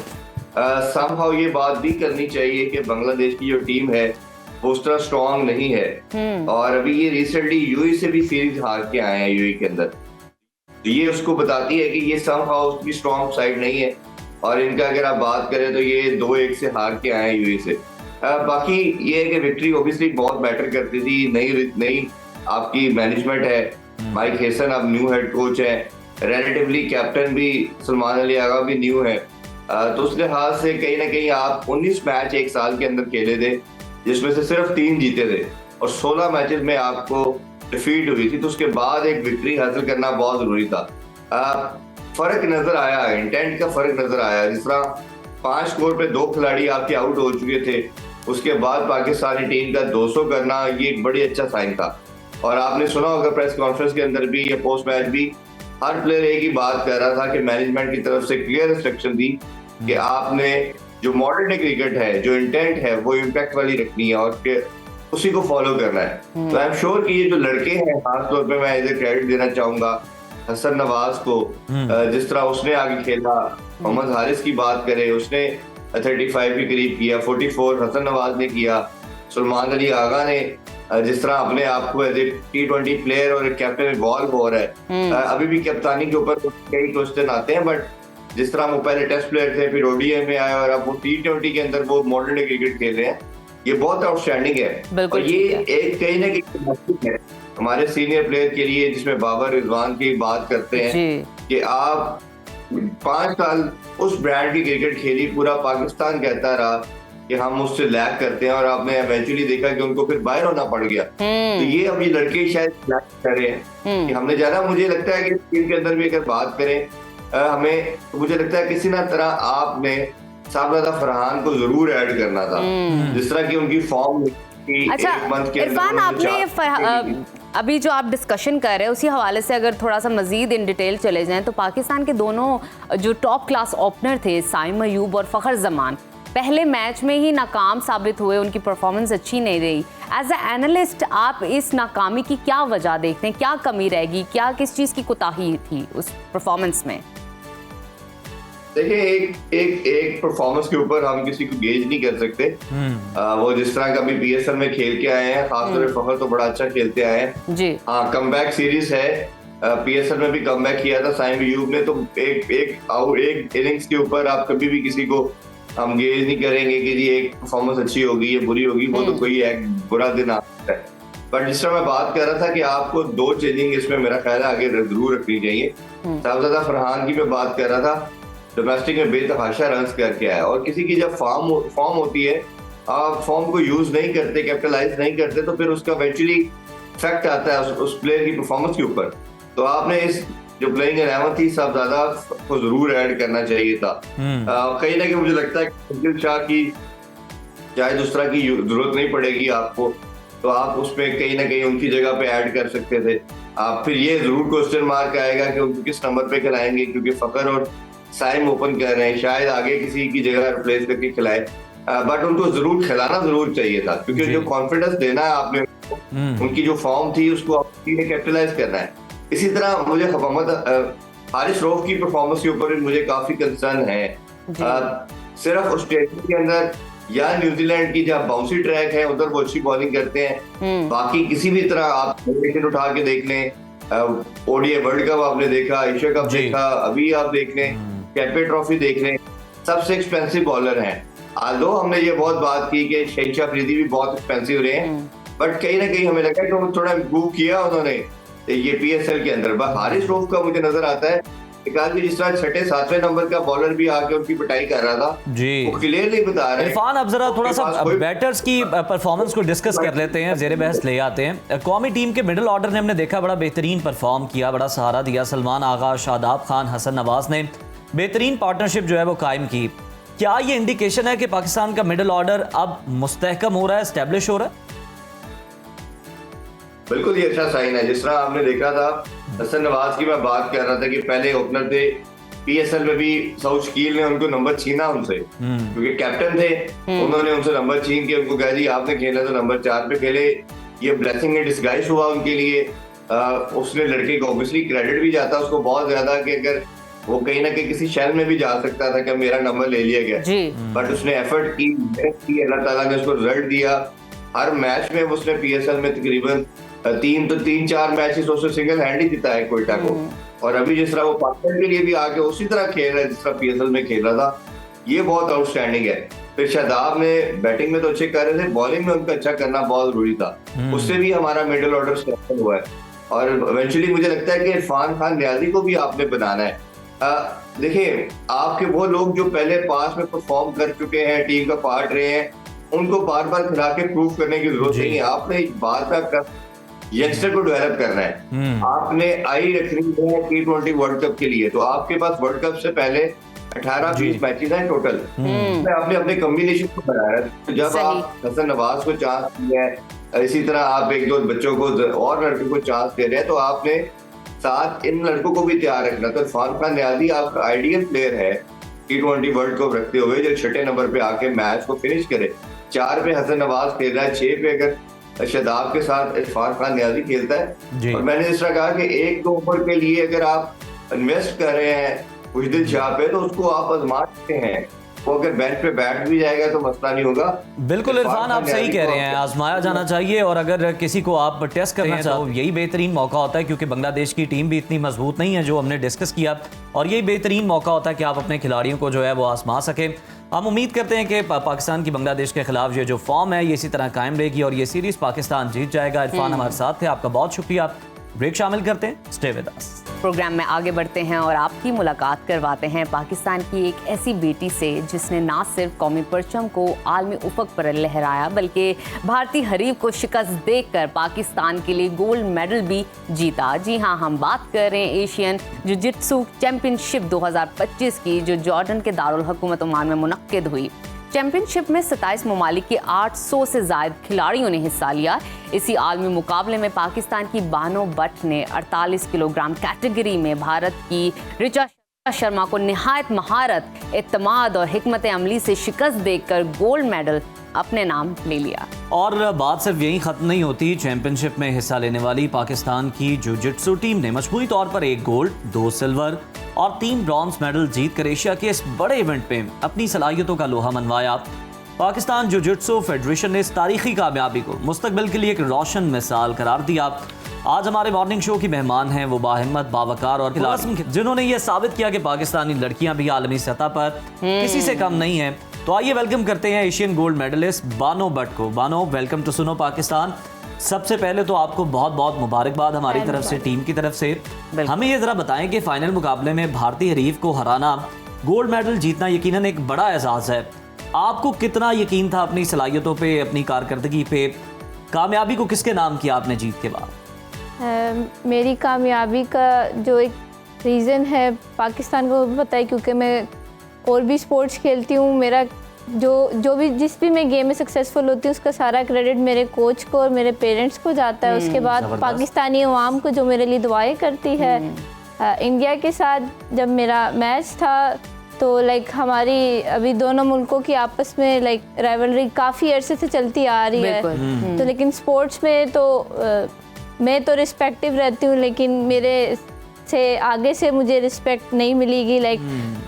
समहाउ ये बात भी करनी चाहिए कि बांग्लादेश की जो टीम है वो उस तरह स्ट्रांग नहीं है। और अभी ये रिसेंटली यूएई से भी सीरीज हार के आए हैं यूएई के अंदर, तो ये उसको बताती है कि ये समहाउ उसकी स्ट्रांग साइड नहीं है। और इनका अगर आप बात करें तो ये 2-1 से हार के आए हैं यूएई से। बाकी ये है कि विक्ट्री ऑब्वियसली बहुत मैटर करती थी। नई आपकी मैनेजमेंट है, माइक हेसन अब न्यू हेड कोच है, रिलेटिवली कैप्टन भी सलमान अली आगा भी न्यू है, तो उस लिहाज से कहीं ना कहीं आप 19 मैच एक साल के अंदर खेले थे जिसमें से सिर्फ 3 जीते थे और 16 मैचेस में आपको डिफीट हुई थी, तो उसके बाद एक विक्ट्री हासिल करना बहुत जरूरी था। फर्क नजर आया, इंटेंट का फर्क नजर आया। जिस तरह 5 स्कोर पे 2 खिलाड़ी आपके आउट हो चुके थे, उसके बाद पाकिस्तानी टीम का 200 करना ये एक बड़ी अच्छा साइन था। और आपने सुना होगा प्रेस कॉन्फ्रेंस के अंदर भी या पोस्ट मैच भी हर प्लेयर एक ही बात कर रहा था कि मैनेजमेंट की तरफ से क्लियर इंस्ट्रक्शन थी कि आपने जो मॉडर्न डे क्रिकेट है, जो इंटेंट है, वो इम्पैक्ट वाली रखनी है और उसी को फॉलो करना है। तो आई एम श्योर कि ये जो लड़के हैं, खासतौर पे मैं इसे क्रेडिट देना चाहूंगा हसन नवाज को, जिस तरह उसने आगे खेला। मोहम्मद हारिस की बात करें, उसने 35 के करीब किया, 44 हसन नवाज ने किया। सलमान अली आगा ने जिस तरह अपने आप को एज ए T20 प्लेयर और कैप्टन इवॉल्व हो रहा है, अभी भी कप्तानी के ऊपर कई क्वेश्चन आते हैं, बट जिस तरह वो पहले टेस्ट प्लेयर थे, फिर ODI में आए और अब वो T20 के अंदर वो मॉडर्न डे क्रिकेट खेल रहे हैं, ये बहुत आउटस्टैंडिंग है। और ये एक कहीं ना कहीं है हमारे सीनियर प्लेयर के लिए, जिसमें बाबर रिजवान की बात करते हैं कि आप 5 साल उस ब्रांड की क्रिकेट खेली, पूरा पाकिस्तान कहता रहा कि हम उससे लैग करते हैं और आपने इवेंचुअली देखा कि उनको फिर बाहर होना पड़ गया। तो ये अब ये लड़के शायद लैग कर रहे हैं कि हमने जाना। मुझे लगता है कि टीम के अंदर भी अगर बात करें हमें, तो मुझे लगता है किसी ना तरह आपने साबरदा फरहान को जरूर ऐड करना था, जिस तरह की उनकी फॉर्म। अच्छा इरफान, आपने अभी जो आप डिस्कशन कर रहे हैं उसी हवाले से अगर थोड़ा सा मजीद इन डिटेल चले जाएं, तो पाकिस्तान के दोनों जो टॉप क्लास ओपनर थे, साइम अयूब और फखर जमान, पहले मैच में ही नाकाम साबित हुए, उनकी परफॉर्मेंस अच्छी नहीं रही। एज ए एनालिस्ट आप इस नाकामी की क्या वजह देखते हैं, क्या कमी रहेगी, क्या किस चीज़ की कोताही थी उस परफॉर्मेंस में? देखिए एक परफॉर्मेंस के ऊपर हम किसी को गेज नहीं कर सकते। वो जिस तरह का भी PSL में खेल के आए हैं, खासतौर पर फखर तो बड़ा अच्छा खेलते आए हैं जी। हाँ, कमबैक सीरीज है, PSL में भी कमबैक किया था साइम अयूब ने, तो एक इनिंग्स के ऊपर आप कभी भी किसी को हम गेज नहीं करेंगे कि जी एक परफॉर्मेंस अच्छी होगी या बुरी होगी, वो तो कोई एक बुरा दिन आता है। बट जिस तरह मैं बात कर रहा था कि आपको 2 चेंजिंग इसमें मेरा ख्याल है आगे जरूर रखनी चाहिए। साबरदा फरहान की मैं बात कर रहा था, डोमेस्टिक में बेतहाशा रन्स करके आया, और किसी की जब फॉर्म होती है, आप फॉर्म को यूज नहीं करते, कैपिटलाइज नहीं करते, तो फिर उसका इवेंचुअली इफेक्ट आता है उस प्लेयर की परफॉर्मेंस के ऊपर। तो आपने इस जो प्लेइंग 11 थी साहबजादा को जरूर ऐड करना चाहिए था। कहीं ना कहीं मुझे लगता है कि शाह की शायद उस तरह की जरूरत नहीं पड़ेगी आपको, तो आप उसमें कहीं ना कहीं उनकी जगह पे ऐड कर सकते थे आप। फिर ये जरूर क्वेश्चन मार्क आएगा कि उनको किस नंबर पे खिलाएंगे, क्योंकि फकर और साइम ओपन कर रहे हैं, शायद आगे किसी की जगह रिप्लेस करके खिलाए, बट उनको जरूर खिलाना जरूर चाहिए था, क्योंकि जो कॉन्फिडेंस देना है आपने, उनकी जो फॉर्म थी उसको आपने कैपिटलाइज करना है। इसी तरह मुझे मोहम्मद हारिस रऊफ की परफॉर्मेंस के ऊपर मुझे काफी कंसर्न है। सिर्फ ऑस्ट्रेलिया के अंदर या न्यूजीलैंड की जहाँ बाउंसी ट्रैक है उधर वो अच्छी बॉलिंग करते हैं, बाकी किसी भी तरह आप उठा के देख लें, ODI वर्ल्ड कप आपने देखा, एशिया कप देखा, अभी आप देख लें, कैंपे ट्रॉफी देख लें, सबसे एक्सपेंसिव बॉलर हैं। आल्दो हमने ये बहुत बात की कि शहीद अफरीदी भी बहुत एक्सपेंसिव रहे हैं, बट कहीं ना कहीं हमें लगा कि वो थोड़ा इम्प्रूव किया उन्होंने ये PSL के अंदर। हारिस रऊफ का मुझे नजर आता है कि जिस तरह 6-7वें नंबर का बॉलर भी आके उनकी पिटाई कर रहा था जी, वो क्लियरली बता रहे हैं। इरफान, अब जरा थोड़ा सा बैटर्स की परफॉर्मेंस को डिस्कस कर लेते हैं, जेरे बहस ले आते हैं। कौमी टीम के मिडिल ऑर्डर ने हमने देखा बड़ा बेहतरीन परफॉर्म किया, बड़ा सहारा दिया। सलमान आगा, शादाब खान, हसन नवाज ने बेहतरीन पार्टनरशिप जो है वो कायम की। क्या ये इंडिकेशन है कि पाकिस्तान का मिडिल ऑर्डर अब मुस्तहकम हो रहा है, एस्टेब्लिश हो रहा है? बिल्कुल ये अच्छा साइन है। जिस तरह आपने देखा था, हसन नवाज की मैं बात कर रहा था कि पहले ओपनर थे, PSL में भी साउथ शकील ने उनको नंबर छीना उनसे, क्योंकि कैप्टन थे, उन्होंने उनसे नंबर छीन के उनको कहा जी आपने खेला तो नंबर 4 पे खेले। ये ब्लेसिंग इन डिस्गाइज हुआ उनके लिए। उसने लड़के को ऑब्वियसली क्रेडिट भी जाता उसको बहुत ज्यादा कि अगर वो कहीं ना कहीं किसी शहर में भी जा सकता था कि मेरा नंबर ले लिया गया, जी बट उसने एफर्ट की, मेहनत की, अल्लाह ताला ने उसको रिजल्ट दिया। हर मैच में उसने पीएसएल में तकरीबन 3-4 मैचेस उसने सिंगल हैंड ही जीता है क्वेटा को। और अभी जिस तरह वो पाकिस्तान के लिए भी आके उसी तरह खेल रहा है जिस तरह पीएसएल में खेल रहा था, ये बहुत आउटस्टैंडिंग है। फिर शादाब ने बैटिंग में तो अच्छे कर रहे थे, बॉलिंग में उनका अच्छा करना बहुत जरूरी था, उससे भी हमारा मिडिल ऑर्डर स्ट्रक्चर हुआ है। और इवेंचुअली मुझे लगता है कि इरफान खान न्याजी को भी आपने बनाना है। देखिए, आपके वो लोग जो पहले पास में परफॉर्म कर चुके हैं, टीम का पार्ट रहे हैं, उनको बार बार खिला के प्रूव करने की जरूरत नहीं है। आपने बात का यंगस्टर को डेवलप करना है, आपने आई रखनी है T20 वर्ल्ड कप के लिए। तो आपके पास वर्ल्ड कप से पहले 18-20 मैचेस हैं टोटल, आपने अपने कॉम्बिनेशन को बनाया है। तो जब आप हसन नवाज को चांस दिया है, इसी तरह आप एक दो बच्चों को और लड़कों को चांस दे रहे हैं, तो आपने साथ इन लड़कों को भी तैयार रखना। तो इरफान खान न्याजी आपका आइडियल प्लेयर है T20 वर्ल्ड कप रखते हुए, जो 6 नंबर पे आके मैच को फिनिश करे। 4 पे हसन नवाज खेल रहा है, 6 पे अगर शादाब के साथ इरफान खान न्याजी खेलता है। और मैंने इस तरह कहा कि 1-2 ओवर के लिए अगर आप इन्वेस्ट कर रहे हैं मुश्दिल शाह पे, तो उसको आप आजमा सकते हैं। वो अगर बेंच पे बैठ भी जाएगा तो मसला नहीं होगा। बिल्कुल इरफान, आप सही कह रहे हैं, आजमाया जाना चाहिए। और अगर किसी को आप टेस्ट करना चाहो तो यही बेहतरीन मौका होता है, क्योंकि बांग्लादेश की टीम भी इतनी मजबूत नहीं है जो हमने डिस्कस किया, और यही बेहतरीन मौका होता है कि आप अपने खिलाड़ियों को जो है वो आजमा सकें। हम उम्मीद करते हैं कि पाकिस्तान की बांग्लादेश के खिलाफ ये जो फॉर्म है ये इसी तरह कायम रहेगी और ये सीरीज पाकिस्तान जीत जाएगा। इरफान हमारे साथ थे, आपका बहुत शुक्रिया। ब्रेक शामिल करते हैं, स्टे विद अस। प्रोग्राम में आगे बढ़ते हैं और आपकी मुलाकात करवाते हैं पाकिस्तान की एक ऐसी बेटी से जिसने ना सिर्फ कौमी परचम को आलमी उफक पर लहराया, बल्कि भारतीय हरीफ को शिकस्त देकर पाकिस्तान के लिए गोल्ड मेडल भी जीता। जी हाँ, हम बात कर रहे हैं एशियन जिजित्सु चैंपियनशिप 2025 की, जो जॉर्डन के दारुल हुकूमत ओमान में मुनक्किद हुई। चैंपियनशिप में 27 ममालिक के 800 से ज़ायद खिलाड़ियों ने हिस्सा लिया। इसी आलमी मुकाबले में पाकिस्तान की बानो भट्ट ने 48 किलोग्राम कैटेगरी में भारत की ऋचा शर्मा को निहायत महारत, एतमाद और हिकमत अमली से शिकस्त देकर गोल्ड मेडल अपने नाम ले लिया। और बात सिर्फ यही खत्म नहीं होती। चैंपियनशिप में हिस्सा लेने वाली पाकिस्तान की जुजित्सु टीम ने मजमूई तौर पर 1 गोल्ड, 2 सिल्वर और 3 ब्रॉन्ज मेडल जीत कर एशिया के इस बड़े इवेंट में अपनी सलाहियतों का लोहा मनवाया। पाकिस्तान जुजित्सु फेडरेशन ने इस तारीखी कामयाबी को मुस्तकबिल के लिए एक रोशन मिसाल करार दिया। आज हमारे मॉर्निंग शो की मेहमान हैं वो बाहिम्मत, बावकार और खिलाड़ी जिन्होंने ये साबित किया कि पाकिस्तानी लड़कियां भी आलमी सतह पर किसी से कम नहीं हैं। तो आइए वेलकम करते हैं Asian gold medallist Bano Bhatt को। Bano, welcome to Suno Pakistan. सबसे पहले तो आपको बहुत बहुत मुबारकबाद हमारी तरफ से, टीम की तरफ से। हमें ये जरा बताएं कि फाइनल मुकाबले में भारतीय हरीफ को हराना, गोल्ड मेडल जीतना यकीनन एक बड़ा एजाज़ है। आपको कितना यकीन था अपनी सलाहियतों पे, अपनी कारकर्दगी पे? कामयाबी को किसके नाम किया आपने जीत के बाद? मेरी कामयाबी का जो एक रीज़न है पाकिस्तान को पता है, क्योंकि मैं और भी स्पोर्ट्स खेलती हूँ। मेरा जो भी जिस भी मैं गेम में सक्सेसफुल होती हूँ उसका सारा क्रेडिट मेरे कोच को और मेरे पेरेंट्स को जाता है। उसके बाद पाकिस्तानी अवाम को जो मेरे लिए दुआएं करती है। इंडिया के साथ जब मेरा मैच था तो लाइक हमारी अभी दोनों मुल्कों की आपस में लाइक राइवलरी काफ़ी अरसे से चलती आ रही है। तो लेकिन स्पोर्ट्स में तो मैं तो रिस्पेक्टिव रहती हूँ, लेकिन मेरे से आगे से मुझे रिस्पेक्ट नहीं मिलेगी like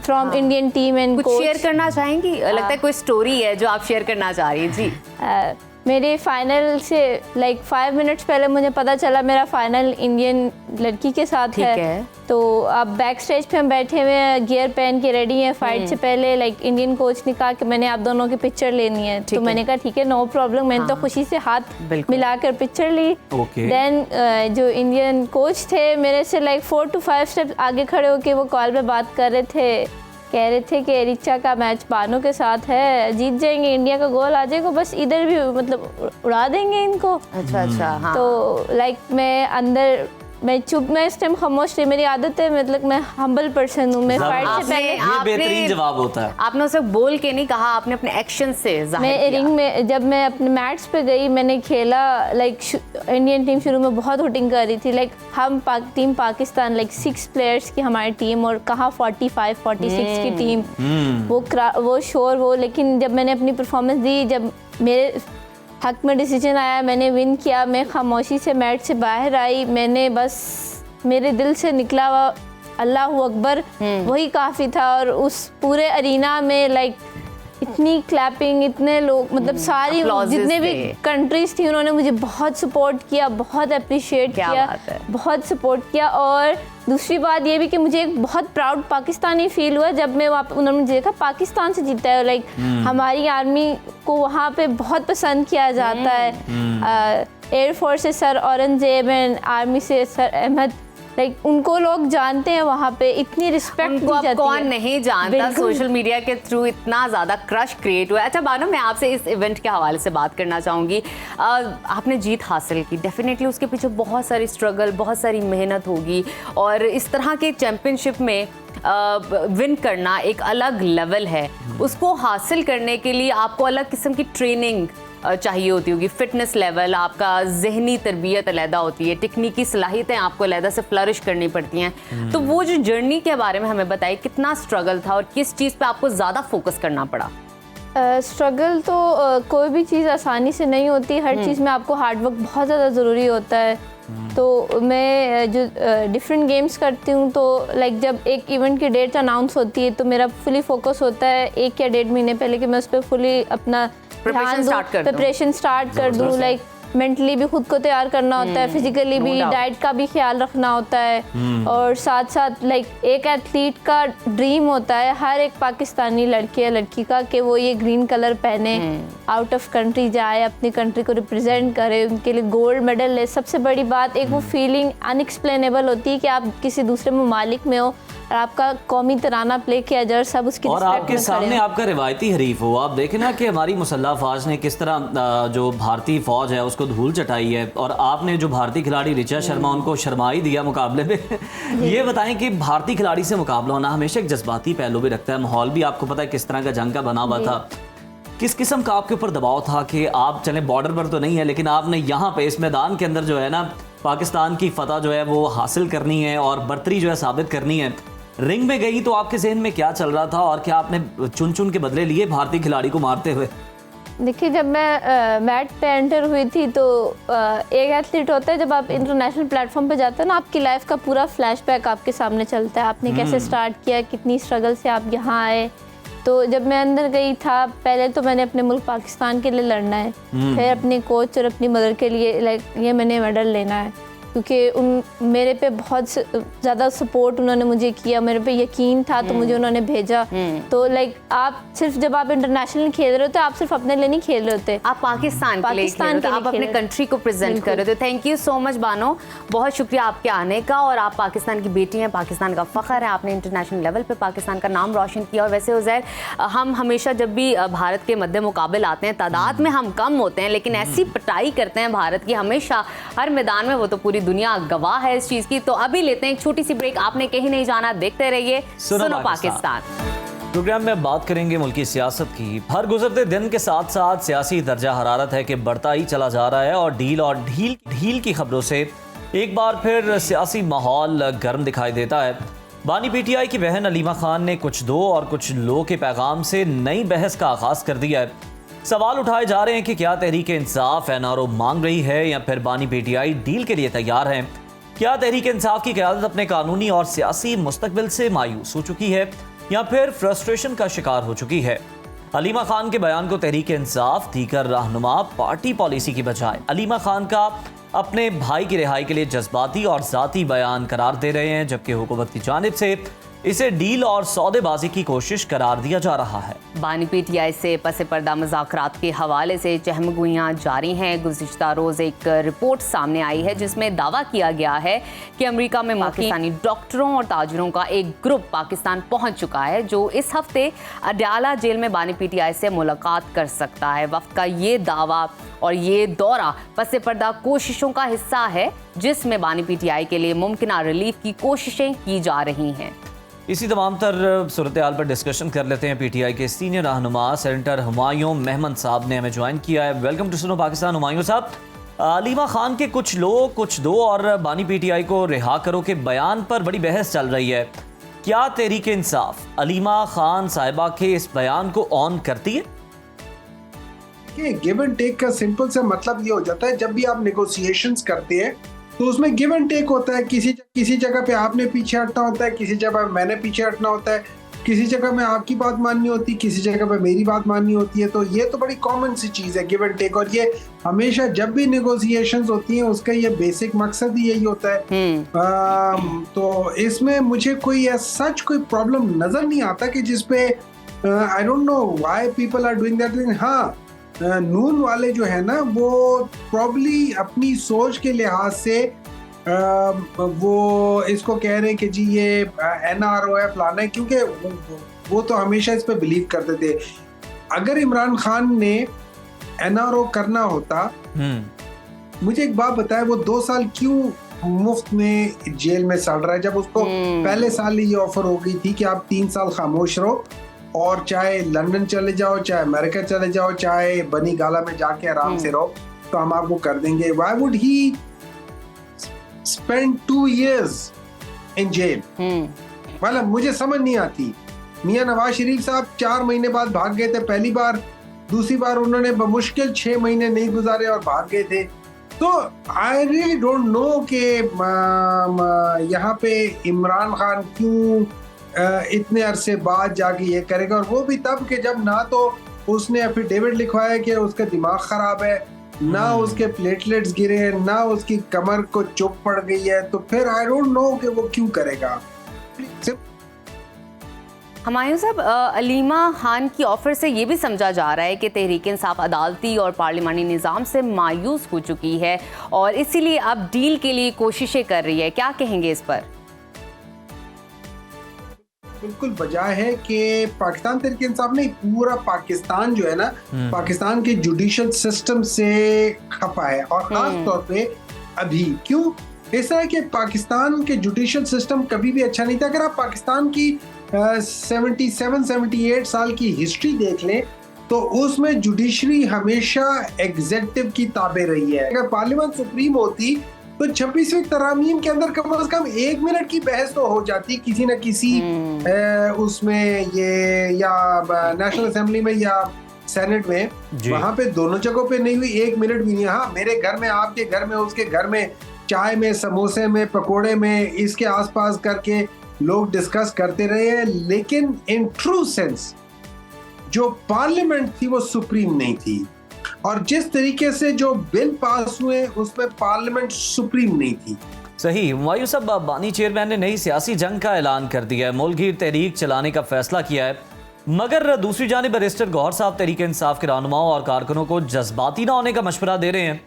from Indian team and कुछ शेयर करना चाहेंगी? लगता है कोई स्टोरी है जो आप शेयर करना चाह रही हैं। जी, मेरे फाइनल से लाइक 5 मिनट्स पहले मुझे पता चला मेरा फाइनल इंडियन लड़की के साथ है। तो अब बैक स्टेज पे हम बैठे हुए हैं, गियर पहन के रेडी हैं फाइट से पहले। लाइक इंडियन कोच ने कहा कि मैंने आप दोनों की पिक्चर लेनी है। तो मैंने कहा ठीक है, नो प्रॉब्लम। मैंने तो खुशी से हाथ मिलाकर पिक्चर ली। देन जो इंडियन कोच थे मेरे से लाइक 4 to 5 स्टेप आगे खड़े होकर वो कॉल पे बात कर रहे थे, कह रहे थे कि रिचा का मैच बानो के साथ है, जीत जाएंगे, इंडिया का गोल आ जाएगा, बस इधर भी मतलब उड़ा देंगे इनको। अच्छा हाँ। तो लाइक मैं चुप, मैं इस टाइम खामोश थी। मेरी आदत है, मतलब मैं हम्बल पर्सन हूँ। मैं फाइट से पहले ये बेहतरीन जवाब होता है। आपने उसे बोल के नहीं कहा, आपने अपने एक्शन से जाहिर मैं किया। रिंग में जब मैं अपने मैट्स पे गई, मैंने खेला। लाइक इंडियन टीम शुरू में बहुत हुटिंग कर रही थी। लाइक हम टीम पाकिस्तान लाइक 6 प्लेयर्स की हमारी टीम, और कहाँ 45-46 की टीम। वो शोर वो, लेकिन जब मैंने अपनी परफॉर्मेंस दी, जब मेरे हक में डिसीजन आया, मैंने विन किया, मैं खामोशी से मैच से बाहर आई, मैंने बस मेरे दिल से निकला हुआ अल्लाह अकबर वही काफ़ी था। और उस पूरे अरीना में लाइक इतनी क्लैपिंग, इतने लोग, मतलब सारी जितने भी कंट्रीज थी उन्होंने मुझे बहुत सपोर्ट किया, बहुत अप्रिशिएट किया, बहुत सपोर्ट किया। और दूसरी बात ये भी कि मुझे एक बहुत प्राउड पाकिस्तानी फील हुआ जब मैं वहाँ पे, उन्होंने मुझे देखा पाकिस्तान से जीता है, लाइक हमारी आर्मी को वहाँ पे बहुत पसंद किया जाता है। एयरफोर्स से सर औरंगजेब एंड आर्मी से सर अहमद, लाइक उनको लोग जानते हैं वहाँ पे, इतनी रिस्पेक्ट दी जाती है। कौन नहीं जानता, सोशल मीडिया के थ्रू इतना ज़्यादा क्रश क्रिएट हुआ है। अच्छा बानो, मैं आपसे इस इवेंट के हवाले से बात करना चाहूँगी। आपने जीत हासिल की, डेफिनेटली उसके पीछे बहुत सारी स्ट्रगल, बहुत सारी मेहनत होगी, और इस तरह के चैम्पियनशिप में विन करना एक अलग लेवल है। उसको हासिल करने के लिए आपको अलग किस्म की ट्रेनिंग चाहिए होती होगी, फिटनेस लेवल, आपका जहनी तरबियत अलहदा होती है, टेक्निकी सलाहियतें आपको अलहदा से फ्लरिश करनी पड़ती हैं। तो वो जो जर्नी के बारे में हमें बताइए, कितना स्ट्रगल था और किस चीज़ पे आपको ज़्यादा फोकस करना पड़ा? स्ट्रगल तो कोई भी चीज़ आसानी से नहीं होती, हर चीज़ में आपको हार्डवर्क बहुत ज़्यादा ज़रूरी होता है। तो मैं जो डिफरेंट गेम्स करती हूँ, तो लाइक जब एक इवेंट की डेट अनाउंस होती है तो मेरा फुली फोकस होता है 1 या 1.5 महीने पहले कि मैं उस पर फुली अपना प्रिपरेशन स्टार्ट कर दूँ। लाइक मेंटली भी खुद को तैयार करना होता है, फिजिकली भी, डाइट का भी ख्याल रखना होता है। और साथ साथ लाइक एक एथलीट का ड्रीम होता है हर एक पाकिस्तानी लड़के या लड़की का कि वो ये ग्रीन कलर पहने, आउट ऑफ कंट्री जाए, अपनी कंट्री को रिप्रेजेंट करे, उनके लिए गोल्ड मेडल ले। सबसे बड़ी बात एक वो फीलिंग अनएक्सप्लेनेबल होती है कि आप किसी दूसरे ममालिक में हो और आपका कौमी तराना प्ले किया जाए, सब उसकी और आपके सामने आपका रिवायती हरीफ हो। आप देखें ना कि हमारी मुसल्लह फौज ने किस तरह जो भारतीय फौज है उसको धूल चटाई है, और आपने जो भारतीय खिलाड़ी ऋचा शर्मा उनको शर्मा ही दिया मुकाबले में। ये बताएं कि भारतीय खिलाड़ी से मुकाबला होना हमेशा एक जज्बाती पहलू भी रखता है, माहौल भी आपको पता है किस तरह का जंग का बना हुआ था। किस किस्म का आपके ऊपर दबाव था कि आप चले बॉर्डर पर तो नहीं है, लेकिन आपने यहाँ पे इस मैदान के अंदर जो है ना पाकिस्तान की फतह जो है वो हासिल करनी है और बर्तरी जो है साबित करनी है। रिंग में गई तो आपके जहन में क्या चल रहा था और क्या आपने चुन चुन के बदले लिए भारतीय खिलाड़ी को मारते हुए? देखिए, जब मैं मैट पे एंटर हुई थी तो एक एथलीट होता है, जब आप इंटरनेशनल प्लेटफॉर्म पे जाते हैं ना, आपकी लाइफ का पूरा फ्लैशबैक आपके सामने चलता है। आपने कैसे स्टार्ट किया, कितनी स्ट्रगल से आप यहाँ आए। तो जब मैं अंदर गई था, पहले तो मैंने अपने मुल्क पाकिस्तान के लिए लड़ना है, फिर अपने कोच और अपनी मदर के लिए लाइक ये मैंने मेडल लेना है, क्योंकि मेरे पे बहुत ज़्यादा सपोर्ट उन्होंने मुझे किया, मेरे पे यकीन था तो मुझे उन्होंने भेजा। तो लाइक आप सिर्फ जब आप इंटरनेशनल खेल रहे होते, आप सिर्फ अपने लिए नहीं खेल रहे होते, आप पाकिस्तान के लिए खेल रहे होते, आप अपने कंट्री को प्रेजेंट कर रहे थे। Thank you so much Bano, बहुत शुक्रिया आपके आने का। और आप पाकिस्तान की बेटी हैं, पाकिस्तान का फ़ख्र है, आपने इंटरनेशनल लेवल पर पाकिस्तान का नाम रोशन किया। और वैसे उज़ैर, हम हमेशा जब भी भारत के मद्दे मुकाबले आते हैं, तादाद में हम कम होते हैं, लेकिन ऐसी पिटाई करते हैं भारत की हमेशा हर मैदान में, वो तो पूरी दुनिया गवाह है इस चीज की। तो अभी लेते हैं एक छोटी सी ब्रेक, आपने कहीं नहीं जाना, देखते रहिए सुनो पाकिस्तान। प्रोग्राम में बात करेंगे मुल्की सियासत की। हर गुजरते दिन के साथ साथ सियासी दर्जा हरारत है कि बढ़ता ही चला जा रहा है, और ढील की खबरों से एक बार फिर सियासी माहौल गर्म दिखाई देता है। बानी पीटीआई की बहन अलीमा खान ने कुछ दो और कुछ लो के पैगाम से नई बहस का आगाज कर दिया है। सवाल उठाए जा रहे हैं कि क्या तहरीक इंसाफ एनआरओ मांग रही है या फिर बानी पीटीआई डील के लिए तैयार है। क्या तहरीक इंसाफ की क़यादत अपने कानूनी और सियासी मुस्तकबिल से मायूस हो चुकी है या फिर फ्रस्ट्रेशन का शिकार हो चुकी है। अलीमा खान के बयान को तहरीक इंसाफ दीगर रहनुमा पार्टी पॉलिसी की बजाय अलीमा खान का अपने भाई की रिहाई के लिए जज्बाती और ज़ाती बयान करार दे रहे हैं, जबकि हुकूमत की जानिब से इसे डील और सौदेबाजी की कोशिश करार दिया जा रहा है। बानी पीटीआई से पसे पर्दा मुज़ाकरात के हवाले से चहमगोइयाँ जारी हैं। गुज़िश्ता रोज़ एक रिपोर्ट सामने आई है जिसमें दावा किया गया है कि अमेरिका में पाकिस्तानी डॉक्टरों और ताजरों का एक ग्रुप पाकिस्तान पहुंच चुका है, जो इस हफ्ते अडयाला जेल में बानी पीटीआई से मुलाकात कर सकता है। वफ्द का ये दावा और ये दौरा पसे पर्दा कोशिशों का हिस्सा है, जिसमें बानी पीटीआई के लिए मुमकिन रिलीफ की कोशिशें की जा रही हैं। इसी तमाम तर सूरत हाल पर डिस्कशन कर लेते हैं। पीटीआई के सीनियर रहनुमा सेनेटर हुमायूं मेहमद साहब ने हमें ज्वाइन किया है। Welcome to Suno Pakistan. हुमायूं साहब, अलीमा खान के कुछ लो कुछ दो और बानी पीटीआई को रिहा करो के बयान पर बड़ी बहस चल रही है। क्या तहरीक इंसाफ अलीमा खान साहिबा के इस बयान को ऑन करती है? देखिए, गिव एंड टेक का सिंपल सा मतलब ये हो जाता है, जब भी आप नेगोशिएशंस करते हैं तो उसमें गिव एंड टेक होता है। किसी जगह पे आपने पीछे हटना होता है, किसी जगह मैंने पीछे हटना होता है, किसी जगह में आपकी बात माननी होती है, किसी जगह पे मेरी बात माननी होती है। तो ये तो बड़ी कॉमन सी चीज़ है, गिव एंड टेक। और ये हमेशा जब भी नेगोशिएशंस होती हैं उसका ये बेसिक मकसद ही यही होता है। तो इसमें मुझे कोई सच कोई प्रॉब्लम नज़र नहीं आता कि जिसपे I don't know why people are doing that. हाँ, नून वाले जो है ना वो प्रॉब्ली अपनी सोच के लिहाज से वो इसको कह रहे हैं कि जी ये NRO है, फलाना है, क्योंकि वो तो हमेशा इस पे बिलीव करते थे। अगर इमरान खान ने NRO करना होता, मुझे एक बात बताया, वो 2 साल क्यों मुफ्त में जेल में सड़ रहा है, जब उसको पहले साल ही ये ऑफर हो गई थी कि आप 3 साल खामोश रहो और चाहे लंदन चले जाओ, चाहे अमेरिका चले जाओ, चाहे बनी गाला में जाके आराम से रहो, तो हम आपको कर देंगे। Why would he spend 2 years in jail? मतलब मुझे समझ नहीं आती। मियां नवाज शरीफ साहब 4 महीने बाद भाग गए थे पहली बार, दूसरी बार उन्होंने बमुश्किल 6 महीने नहीं गुजारे और भाग गए थे। तो आई रियली डोंट नो कि यहाँ पे इमरान खान क्यों इतने अरसे बाद जाके ये करेगा, और वो भी तब कि जब ना तो उसने एफिडेविट लिखवाया कि उसका दिमाग खराब है, ना उसके प्लेटलेट्स गिरे हैं, ना उसकी कमर को चुप पड़ गई है। तो फिर आई डोंट नो कि वो क्यों करेगा। हुमायूं साहब, अलीमा खान की ऑफर से ये भी समझा जा रहा है कि तहरीक इंसाफ अदालती और पार्लिमानी निज़ाम से मायूस हो चुकी है और इसीलिए अब डील के लिए कोशिशें कर रही है। क्या कहेंगे इस पर? बिल्कुल बजाय है कि पाकिस्तान तहरीक इंसाफ नहीं, पूरा पाकिस्तान जो है ना, पाकिस्तान के जुडिशल सिस्टम से खफा है। और खास तौर पे अभी क्यों इस तरह के पाकिस्तान के जुडिशल सिस्टम कभी भी अच्छा नहीं था। अगर आप पाकिस्तान की 77-78 साल की हिस्ट्री देख लें तो उसमें जुडिशरी हमेशा एग्जेक्टिव की ताबे रही है। अगर पार्लियामेंट सुप्रीम होती तो 26वीं तरमीम के अंदर कम से कम 1 मिनट की बहस तो हो जाती किसी न किसी उसमें, ये या नेशनल असेंबली में या सेनेट में। वहां पे दोनों जगहों पे नहीं हुई, 1 मिनट भी नहीं। हाँ, मेरे घर में, आपके घर में, उसके घर में, चाय में, समोसे में, पकोड़े में, इसके आसपास करके लोग डिस्कस करते रहे हैं, लेकिन इन ट्रू सेंस जो पार्लियामेंट थी वो सुप्रीम नहीं थी। और जिस तरीके से जो बिल पास हुए उसमें पार्लियामेंट सुप्रीम नहीं थी। सही। हुमायूं साहब, बानी चेयरमैन ने नई सियासी जंग का ऐलान कर दिया है, मुल्क तहरीक चलाने का फैसला किया है, मगर दूसरी जानिब बैरिस्टर गौहर साहब तहरीक इंसाफ के रहनुमाओं और कारकुनों को जज्बाती ना होने का मशवरा दे रहे हैं।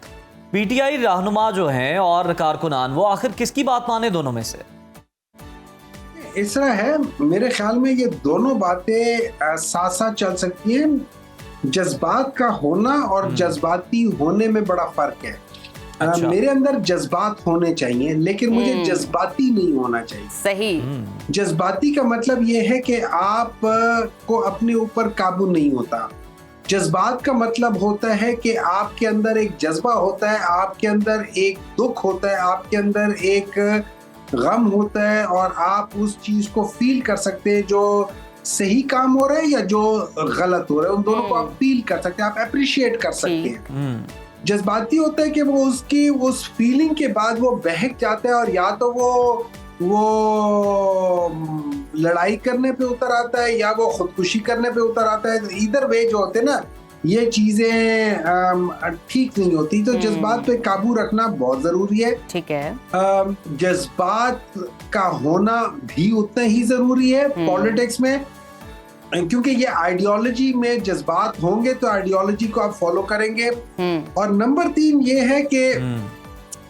PTI रहनुमा जो हैं और कारकुनान, वो आखिर किसकी बात माने दोनों में से? इस तरह है, मेरे ख्याल में ये दोनों बातें साथ साथ चल सकती हैं। जज्बात का होना और जज्बाती होने में बड़ा फर्क है। अच्छा। मेरे अंदर जज्बात होने चाहिए लेकिन मुझे जज्बाती नहीं होना चाहिए। सही। जज्बाती का मतलब ये है कि आप को अपने ऊपर काबू नहीं होता। जज्बात का मतलब होता है कि आपके अंदर एक जज्बा होता है, आपके अंदर एक दुख होता है, आपके अंदर एक गम होता है और आप उस चीज को फील कर सकते हैं, जो सही काम हो रहा है या जो गलत हो रहा है, उन दोनों को आप फील कर सकते हैं, आप अप्रिशिएट कर सकते हैं। जज्बाती होता है कि वो उसकी उस फीलिंग के बाद वो बहक जाता है और या तो वो लड़ाई करने पे उतर आता है या वो खुदकुशी करने पे उतर आता है। इधर वे जो होते हैं ना, ये चीजें ठीक नहीं होती। तो जज्बात पे काबू रखना बहुत जरूरी है। ठीक है। जज्बात का होना भी उतना ही जरूरी है पॉलिटिक्स में, क्योंकि ये आइडियोलॉजी में जज्बात होंगे तो आइडियोलॉजी को आप फॉलो करेंगे। और नंबर 3 ये है कि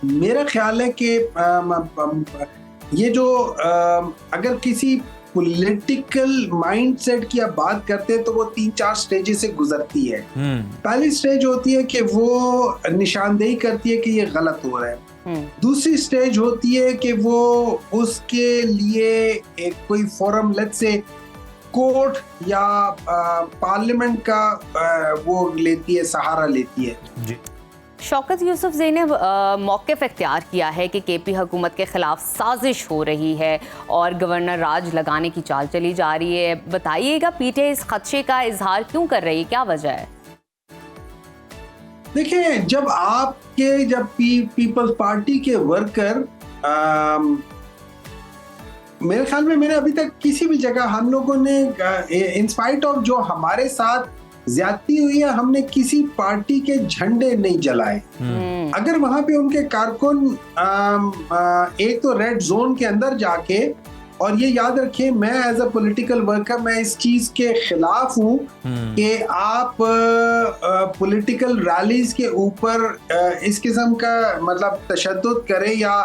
मेरा ख्याल है कि ये जो अगर किसी पॉलिटिकल माइंडसेट की आप बात करते हैं तो वो 3-4 स्टेजेस से गुजरती है। पहली स्टेज होती है कि वो निशानदेही करती है कि ये गलत हो रहा है। दूसरी स्टेज होती है कि वो उसके लिए एक कोई फोरम, लेट्स से कोर्ट या पार्लियामेंट का वो लेती है, सहारा लेती है। जी। शौकत यूसुफजई ने मौक़िफ़ इख्तियार किया है कि KP हुकूमत के खिलाफ साजिश हो रही है और गवर्नर राज लगाने की चाल चली जा रही है। बताइएगा PTI इस खदशे का इजहार क्यों कर रही है, क्या वजह है? देखिए, जब पीपल्स पार्टी के वर्कर, मेरे ख्याल में मैंने अभी तक किसी भी जगह हम लोगों ने इंस्पाइट ऑफ जो हमारे साथ ज्यादती हुई है, हमने किसी पार्टी के झंडे नहीं जलाए। अगर वहां पे उनके कारकुन एक तो रेड जोन के अंदर जाके, और ये याद रखें, मैं एज अ पॉलिटिकल वर्कर मैं इस चीज के खिलाफ हूँ कि आप पॉलिटिकल रैलीज के ऊपर इस किस्म का मतलब तशद्दुद करें या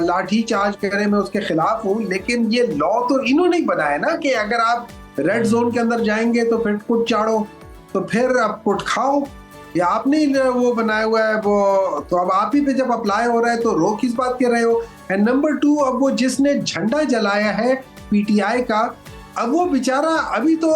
लाठी चार्ज करें, मैं उसके खिलाफ हूँ। लेकिन ये लॉ तो इन्होंने ही बनाया ना कि अगर आप रेड जोन के अंदर जाएंगे तो फिर कुट चाड़ो, तो फिर आप कुट खाओ, या आपने वो बनाया हुआ है वो, तो अब आप ही पे जब अप्लाई हो रहा है तो रोक किस बात कर रहे हो। एंड नंबर 2, अब वो जिसने झंडा जलाया है पीटीआई का, अब वो बेचारा अभी तो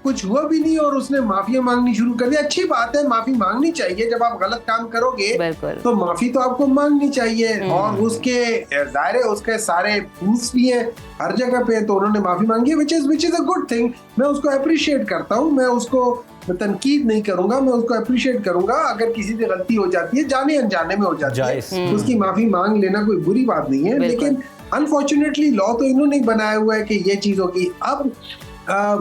कुछ हुआ भी नहीं और उसने माफिया मांगनी शुरू कर दी। अच्छी बात है, माफी मांगनी चाहिए, जब आप गलत काम करोगे तो माफी तो आपको मांगनी चाहिए, और उसके जाहिर है उसके सारे प्रूफ्स भी हैं हर जगह पे, तो उन्होंने माफी मांगी है, which is a good thing. मैं उसको अप्रिशिएट करता हूँ, मैं उसको तनकीद नहीं करूंगा, मैं उसको अप्रिशिएट करूंगा। अगर किसी से गलती हो जाती है, जाने अनजाने में हो जाती है, तो उसकी माफी मांग लेना कोई बुरी बात नहीं है। लेकिन अनफॉर्चुनेटली लॉ तो इन्होंने बनाया हुआ है कि ये चीजों की। अब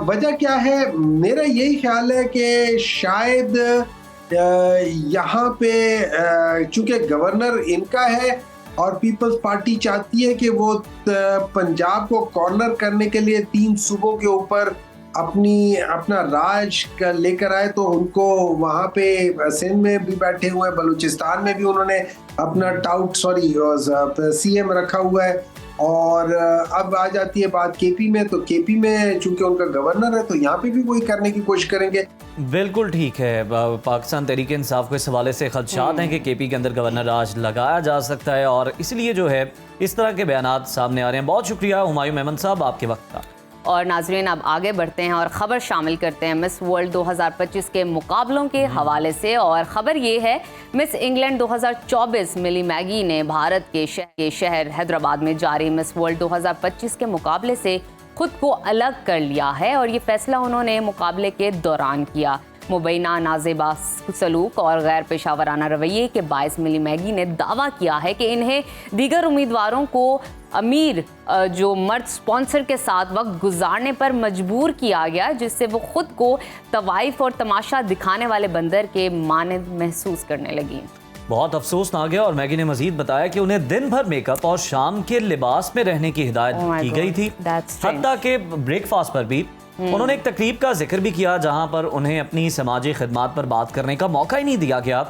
वजह क्या है, मेरा यही ख्याल है कि शायद यहाँ पे चूंकि गवर्नर इनका है और पीपल्स पार्टी चाहती है कि वो पंजाब को कॉर्नर करने के लिए 3 सूबों के ऊपर अपना राज लेकर आए, तो उनको वहाँ पे सिंध में भी बैठे हुए हैं, बलूचिस्तान में भी उन्होंने अपना सीएम रखा हुआ है, और अब आ जाती है बात केपी में, तो केपी में चूंकि उनका गवर्नर है तो यहाँ पे भी वही करने की कोशिश करेंगे। बिल्कुल ठीक है। पाकिस्तान तहरीक इंसाफ को इस हवाले से खदशात हैं कि केपी के अंदर गवर्नर राज लगाया जा सकता है, और इसलिए जो है इस तरह के बयानात सामने आ रहे हैं। बहुत शुक्रिया हुमायूं मेमन साहब आपके वक्त का। और नाजरीन, अब आगे बढ़ते हैं और ख़बर शामिल करते हैं मिस वर्ल्ड 2025 के मुकाबलों के हवाले से। और ख़बर ये है, मिस इंग्लैंड 2024 मिली मैगी ने भारत के शहर हैदराबाद में जारी मिस वर्ल्ड 2025 के मुकाबले से खुद को अलग कर लिया है, और ये फैसला उन्होंने मुकाबले के दौरान किया। मुबैना नाजेबा सलूक और गैर पेशावराना रवैये के बायस मिली मैगी ने दावा किया है कि इन्हें दीगर उम्मीदवारों को अमीर जो मर्द स्पॉन्सर के साथ वक्त गुजारने पर मजबूर किया गया, जिससे वो खुद को तवाइफ और तमाशा दिखाने वाले बंदर के मानद महसूस करने लगी। बहुत अफसोसनाक है। और मैगी ने मजीद बताया कि उन्हें दिन भर मेकअप और शाम के लिबास में रहने की हिदायत की गई थी। हत्ता के ब्रेकफास्ट पर भी उन्होंने एक तकरीब का जिक्र भी किया जहां पर उन्हें अपनी समाजी खिदमात पर बात करने का मौका ही नहीं दिया गया,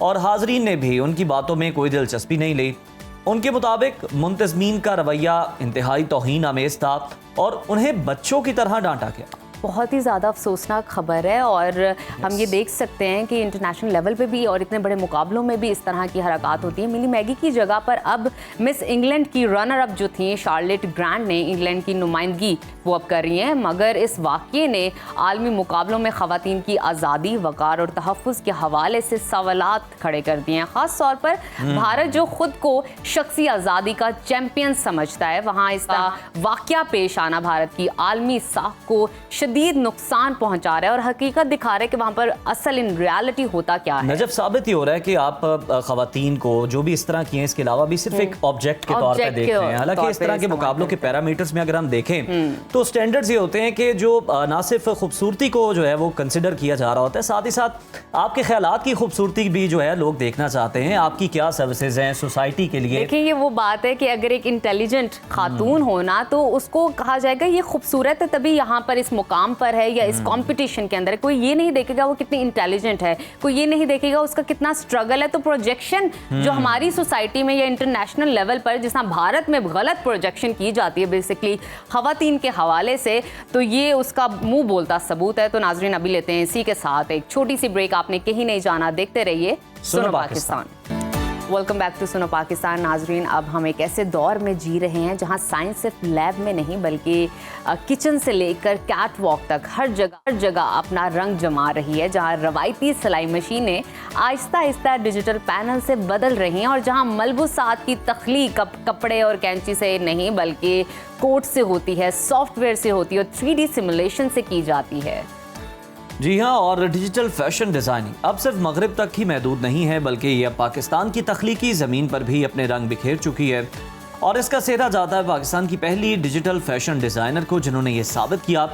और हाजरीन ने भी उनकी बातों में कोई दिलचस्पी नहीं ली। उनके मुताबिक मुंतजमीन का रवैया इंतहाई तौहीन आमेज था और उन्हें बच्चों की तरह डांटा गया। बहुत ही ज़्यादा अफसोसनाक खबर है, और हम ये देख सकते हैं कि इंटरनेशनल लेवल पे भी और इतने बड़े मुकाबलों में भी इस तरह की हरकत होती है। मिली मैगी की जगह पर अब मिस इंग्लैंड की रनर अप जो थी शार्लेट ग्रांट ने इंग्लैंड की नुमाइंदगी वो अब कर रही हैं, मगर इस वाक़ये ने आलमी मुकाबलों में ख़वातीन की आज़ादी, वक़ार और तहफ़्फ़ुज़ के हवाले से सवालात खड़े कर दिए हैं। ख़ास तौर पर भारत जो ख़ुद को शख्सी आज़ादी का चैम्पियन समझता है, वहाँ इसका वाक़या पेश आना भारत की आलमी साख को शदीद नुकसान पहुंचा रहा है और हकीकत दिखा रहा है कि वहां पर असल इन रियलिटी होता क्या है। नजफ साबित ही हो रहा है कि आप खवातीन को जो भी इस तरह की हैं, इसके अलावा भी सिर्फ एक ऑब्जेक्ट के तौर पर देख रहे हैं। हालांकि इस तरह के मुकाबलों के पैरामीटर्स में अगर हम देखें तो स्टैंडर्ड्स ये होते हैं कि जो ना सिर्फ खूबसूरती को जो है वो कंसिडर किया जा रहा होता है, साथ ही साथ आपके ख्यालात की खूबसूरती भी जो है लोग देखना चाहते हैं, आपकी क्या सर्विसेज हैं सोसाइटी के लिए। देखिए, ये वो बात है कि अगर एक इंटेलिजेंट खातून होना तो उसको कहा जाएगा ये खूबसूरत है, तभी यहाँ पर इस मुकाम पर है या इस कंपटीशन के अंदर। कोई ये नहीं देखेगा वो कितनी इंटेलिजेंट है, कोई ये नहीं देखेगा उसका कितना स्ट्रगल है। तो प्रोजेक्शन जो हमारी सोसाइटी में या इंटरनेशनल लेवल पर जिस तरह भारत में गलत प्रोजेक्शन की जाती है बेसिकली खवातीन के हवाले से, तो ये उसका मुंह बोलता सबूत है। तो नाजरीन, अभी लेते हैं इसी के साथ एक छोटी सी ब्रेक। आपने कहीं नहीं जाना, देखते रहिए सुनो Pakistan. Welcome back to Suno Pakistan. नाजरीन, अब हम एक ऐसे दौर में जी रहे हैं जहां साइंस सिर्फ लैब में नहीं बल्कि किचन से लेकर कैट वॉक तक हर जगह अपना रंग जमा रही है, जहां रवायती सिलाई मशीनें आहिस्ता आहिस्ता डिजिटल पैनल से बदल रही हैं और जहां मलबूसात की तख्लीक कपड़े और कैंची से नहीं बल्कि कोट से होती है, सॉफ्टवेयर से होती है और 3D सिमुलेशन से की जाती है। जी हाँ, और डिजिटल फैशन डिज़ाइनिंग अब सिर्फ मगरिब तक ही महदूद नहीं है, बल्कि ये अब पाकिस्तान की तख्लीकी ज़मीन पर भी अपने रंग बिखेर चुकी है। और इसका सेहरा जाता है पाकिस्तान की पहली डिजिटल फैशन डिज़ाइनर को, जिन्होंने ये साबित किया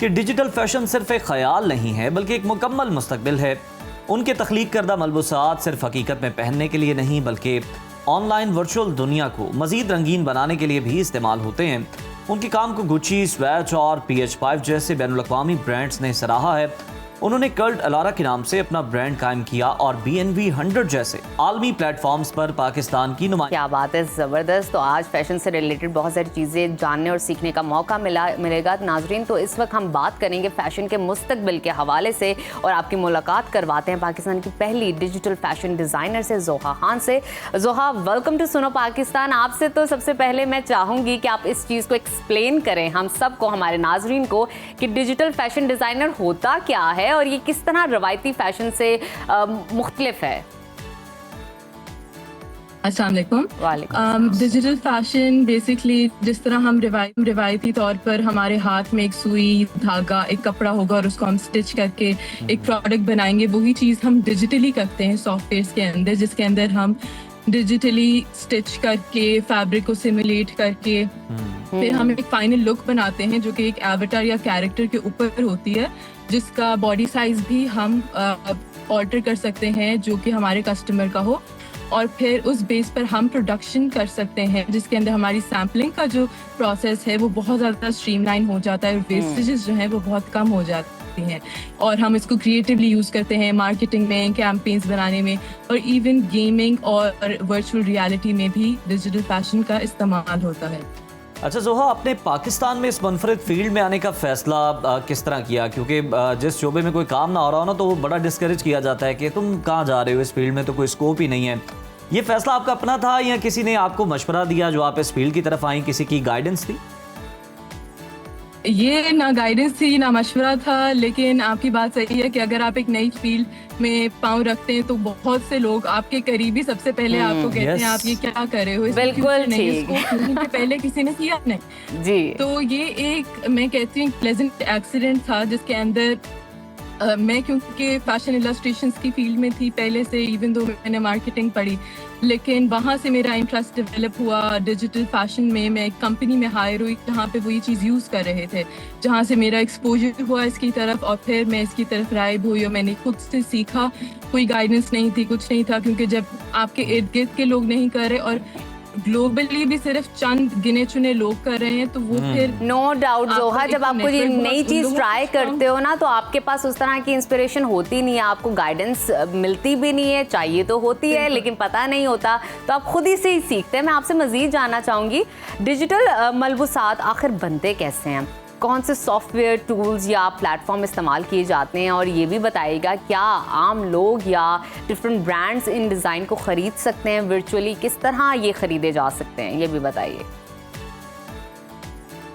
कि डिजिटल फैशन सिर्फ एक ख्याल नहीं है बल्कि एक मुकम्मल मुस्तकबिल है। उनके तख्लीक करदा मलबूसात सिर्फ हकीकत में पहनने के लिए नहीं, बल्कि ऑनलाइन वर्चुअल दुनिया को मज़ीद रंगीन बनाने के लिए भी इस्तेमाल होते हैं। उनके काम को गुच्ची, स्वैच और PH5 जैसे बैनुल-अक़वामी ब्रांड्स ने सराहा है। उन्होंने कल्ट अलारा के नाम से अपना ब्रांड कायम किया और BNB 100 जैसे आलमी प्लेटफॉर्म्स पर पाकिस्तान की नुमाइंदगी। क्या बात है, ज़बरदस्त। तो आज फैशन से रिलेटेड बहुत सारी चीज़ें जानने और सीखने का मौका मिलेगा नाजरीन। तो इस वक्त हम बात करेंगे फैशन के मुस्तकबिल के हवाले से और आपकी मुलाकात करवाते हैं पाकिस्तान की पहली डिजिटल फैशन डिज़ाइनर से, जोहा खान से। जोहा, वेलकम टू सुनो पाकिस्तान। आपसे तो सबसे पहले मैं चाहूँगी कि आप इस चीज़ को एक्सप्लेन करें हम सबको, हमारे नाजरीन को, कि डिजिटल फैशन डिज़ाइनर होता क्या है और ये किस तरह रवायती फैशन से मुख्तलिफ है। अस्सलाम वालेकुम। डिजिटल फैशन बेसिकली जिस तरह हम रिवायती तौर पर हमारे हाथ में एक सुई, धागा, एक कपड़ा होगा और उसको हम स्टिच करके एक प्रोडक्ट बनाएंगे, वही चीज़ हम डिजिटली करते हैं सॉफ्टवेयर के अंदर, जिसके अंदर हम डिजिटली स्टिच करके फैब्रिक को सिमुलेट करके फिर हम एक फाइनल लुक बनाते हैं जो कि एक एवटार या कैरेक्टर के ऊपर होती है, जिसका बॉडी साइज भी हम ऑल्टर कर सकते हैं जो कि हमारे कस्टमर का हो, और फिर उस बेस पर हम प्रोडक्शन कर सकते हैं, जिसके अंदर हमारी सैम्पलिंग का जो प्रोसेस है वो बहुत ज़्यादा स्ट्रीमलाइन हो जाता है और वेस्टेजेस जो है वो बहुत कम हो जाती हैं। और हम इसको क्रिएटिवली यूज़ करते हैं मार्केटिंग में, कैंपेन्स बनाने में, और इवन गेमिंग और वर्चुअल रियलिटी में भी डिजिटल फैशन का इस्तेमाल होता है। अच्छा जोहा, आपने पाकिस्तान में इस मुनफरिद फील्ड में आने का फैसला किस तरह किया? क्योंकि जिस शोबे में कोई काम ना हो रहा हो ना, तो वो बड़ा डिस्करेज किया जाता है कि तुम कहाँ जा रहे हो, इस फील्ड में तो कोई स्कोप ही नहीं है। ये फैसला आपका अपना था या किसी ने आपको मशवरा दिया जो आप इस फील्ड की तरफ आई, किसी की गाइडेंस थी? ये ना गाइडेंस थी ना मशवरा था, लेकिन आपकी बात सही है कि अगर आप एक नई फील्ड में पाँव रखते हैं तो बहुत से लोग आपके करीबी सबसे पहले आपको कहते हैं आप ये क्या कर रहे हो, बिल्कुल नहीं, इसको पहले किसी ने किया नहीं जी। तो ये एक, मैं कहती हूँ, प्लेजेंट एक्सीडेंट था जिसके अंदर मैं, क्योंकि फैशन इलस्ट्रेशंस की फील्ड में थी पहले से, इवन दो मैंने मार्केटिंग पढ़ी, लेकिन वहाँ से मेरा इंटरेस्ट डेवलप हुआ डिजिटल फैशन में। मैं एक कंपनी में हायर हुई जहाँ पे वो ये चीज़ यूज़ कर रहे थे, जहाँ से मेरा एक्सपोजर हुआ इसकी तरफ, और फिर मैं इसकी तरफ राइब हुई और मैंने खुद से सीखा। कोई गाइडेंस नहीं थी, कुछ नहीं था, क्योंकि जब आपके इर्द गिर्द के लोग नहीं कर रहे और ग्लोबली भी सिर्फ चंद गिने चुने लोग कर रहे हैं, तो वो फिर नो डाउट जोहा, जब आप कोई नई चीज ट्राई करते हो ना, तो आपके पास उस तरह की इंस्पिरेशन होती नहीं है, आपको गाइडेंस मिलती भी नहीं है, चाहिए तो होती है लेकिन पता नहीं होता, तो आप खुद ही से ही सीखते हैं। मैं आपसे मजीद जानना चाहूँगी, डिजिटल मलबूसात आखिर बनते कैसे हैं, कौन से सॉफ्टवेयर टूल्स या प्लेटफॉर्म इस्तेमाल किए जाते हैं, और ये भी बताइएगा क्या आम लोग या डिफरेंट ब्रांड्स इन डिज़ाइन को ख़रीद सकते हैं वर्चुअली, किस तरह ये ख़रीदे जा सकते हैं, ये भी बताइए।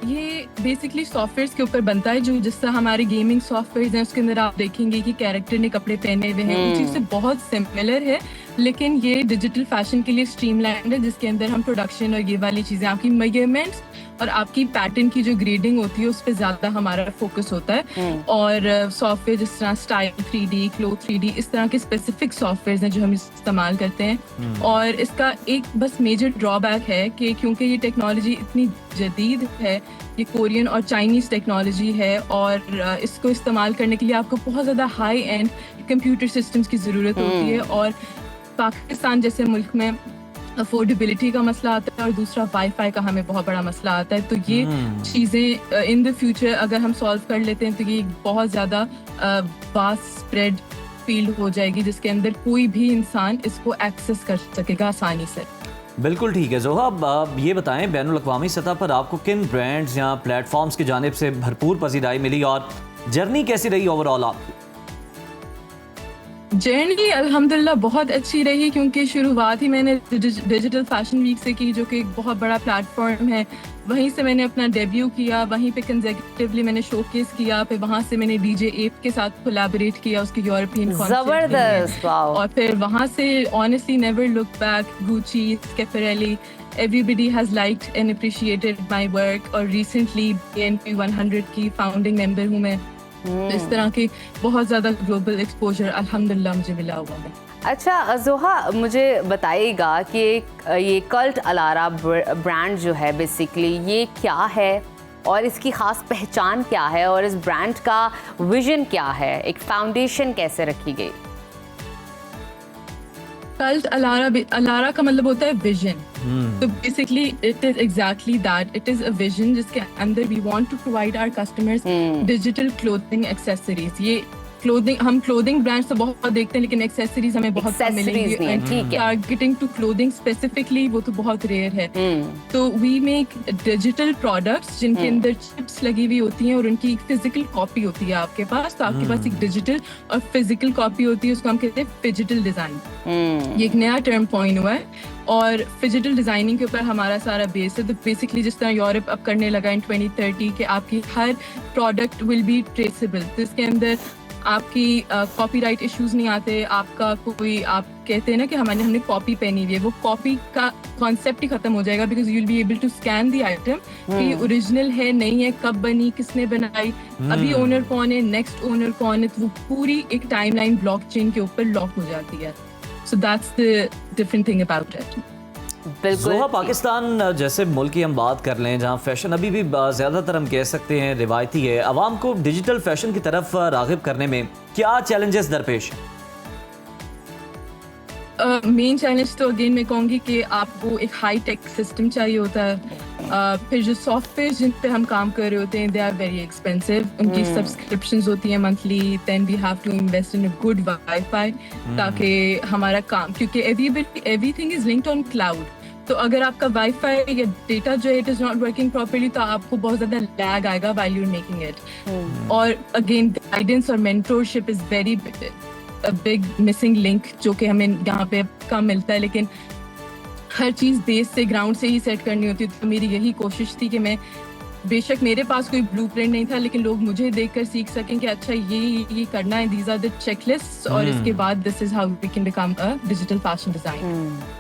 ये बेसिकली सॉफ्टवेयर के ऊपर बनता है, जो जिस तरह हमारे गेमिंग सॉफ्टवेयर हैं उसके अंदर आप देखेंगे कि कैरेक्टर ने कपड़े पहने हुए हैं, उस चीज़ से बहुत सिमिलर है, लेकिन ये डिजिटल फैशन के लिए स्ट्रीमलाइंड है, जिसके अंदर हम प्रोडक्शन और ये वाली चीज़ें, आपकी मेजरमेंट्स और आपकी पैटर्न की जो ग्रेडिंग होती है उस पर ज़्यादा हमारा फोकस होता है। और सॉफ्टवेयर जिस तरह स्टाइल 3D, क्लो 3D, इस तरह के स्पेसिफिक सॉफ्टवेयर हैं जो हम इस्तेमाल करते हैं। और इसका एक बस मेजर ड्रॉबैक है कि क्योंकि ये टेक्नोलॉजी इतनी जदीद है, ये कोरियन और चाइनीज़ टेक्नोलॉजी है, और इसको इस्तेमाल करने के लिए आपको बहुत ज़्यादा हाई एंड कंप्यूटर सिस्टम्स की ज़रूरत होती है, और पाकिस्तान जैसे मुल्क में अफोर्डेबिलिटी का मसला आता है और दूसरा वाईफाई का हमें बहुत बड़ा मसला आता है। तो ये चीज़ें इन द फ्यूचर अगर हम सॉल्व कर लेते हैं तो ये बहुत ज़्यादा वास्ट स्प्रेड फील्ड हो जाएगी, जिसके अंदर कोई भी इंसान इसको एक्सेस कर सकेगा आसानी से। बिल्कुल ठीक है जोहा, अब ये बताएं बैनुल-अक़वामी सतह पर आपको किन ब्रांड्स या प्लेटफॉर्म्स की जानिब से भरपूर पसीराई मिली और जर्नी कैसी रही ओवरऑल आपकी? जर्नी अल्हम्दुलिल्लाह बहुत अच्छी रही, क्योंकि शुरुआत ही मैंने डिजिटल फैशन वीक से की, जो कि एक बहुत बड़ा प्लेटफॉर्म है। वहीं से मैंने अपना डेब्यू किया, वहीं पे कंसेक्यूटिवली मैंने शोकेस किया, फिर वहाँ से मैंने DJ एप के साथ कोलैबोरेट किया उसके यूरोपियन जबरदस्त, वाओ। और फिर वहाँ से honestly never look back, Gucci, Schiaparelli, everybody has liked and appreciated my work। और रिसेंटली BNB 100 की फाउंडिंग मेंबर हूँ मैं, तो इस तरह के बहुत ज़्यादा ग्लोबल एक्सपोजर अल्हम्दुलिल्लाह मुझे मिला हुआ है। अच्छा जोहा, मुझे बताइएगा कि ये कल्ट अलारा ब्रांड जो है बेसिकली ये क्या है और इसकी ख़ास पहचान क्या है और इस ब्रांड का विजन क्या है, एक फाउंडेशन कैसे रखी गई? कल्ट अलारा का मतलब होता है विजन। तो basically it is exactly that, it is a vision जिसके अंदर we want to provide our customers digital clothing accessories. ये हम क्लोथिंग ब्रांड्स तो बहुत देखते हैं लेकिन एक्सेसरीज हमें बहुत कम मिलेंगी। टारगेटिंग टू क्लोथिंग स्पेसिफिकली वो तो बहुत रेयर है। तो वी मेक डिजिटल प्रोडक्ट्स जिनके अंदर चिप्स लगी हुई होती हैं और उनकी फिजिकल कॉपी होती है आपके पास। तो आपके पास एक डिजिटल और फिजिकल कॉपी होती है, उसको हम कहते हैं फिजिटल डिजाइन। ये एक नया टर्म कॉइन हुआ है और फिजिटल डिजाइनिंग के ऊपर हमारा सारा बेस है। तो बेसिकली जिस तरह यूरोप अब करने लगा इन 2030 कि आपकी हर प्रोडक्ट विल बी ट्रेसेबल, तो इसके अंदर आपकी कॉपीराइट इश्यूज नहीं आते। आपका कोई, आप कहते हैं ना कि हमने कॉपी पहनी हुई है, वो कॉपी का कॉन्सेप्ट ही खत्म हो जाएगा because you will be able to scan the item कि ओरिजिनल है नहीं है, कब बनी, किसने बनाई, अभी ओनर कौन है, नेक्स्ट ओनर कौन है। तो वो पूरी एक टाइमलाइन ब्लॉकचेन के ऊपर लॉक हो जाती है। So that's the different thing about it. जोहा, पाकिस्तान जैसे मुल्क की हम बात कर लें जहाँ फैशन अभी भी ज़्यादातर हम कह सकते हैं रिवायती है, आवाम को डिजिटल फैशन की तरफ राग़िब करने में क्या चैलेंजेस दरपेश हैं? मेन चैलेंज तो अगेन मैं कहूँगी कि आपको एक हाई टेक सिस्टम चाहिए होता है। फिर जो सॉफ्टवेयर जिन पे हम काम कर रहे होते हैं दे आर वेरी एक्सपेंसिव, उनकी सब्सक्रिप्शंस होती हैं monthly. Then we have to invest in a good wifi ताकि हमारा काम, क्योंकि everything is linked on cloud. तो अगर आपका वाईफाई या डेटा जो है it is not working properly तो आपको बहुत ज़्यादा लैग आएगा while you are making it. और अगेन गाइडेंस और mentorship is very big missing link जो कि हमें यहाँ पे कम मिलता है। लेकिन हर चीज़ बेस से, ग्राउंड से ही सेट करनी होती है। तो मेरी यही कोशिश थी कि मैं, बेशक मेरे पास कोई ब्लूप्रिंट नहीं था लेकिन लोग मुझे देखकर सीख सकें कि अच्छा ये करना है, दीज आर द चेकलिस्ट, और इसके बाद this is how we can become a digital fashion designer.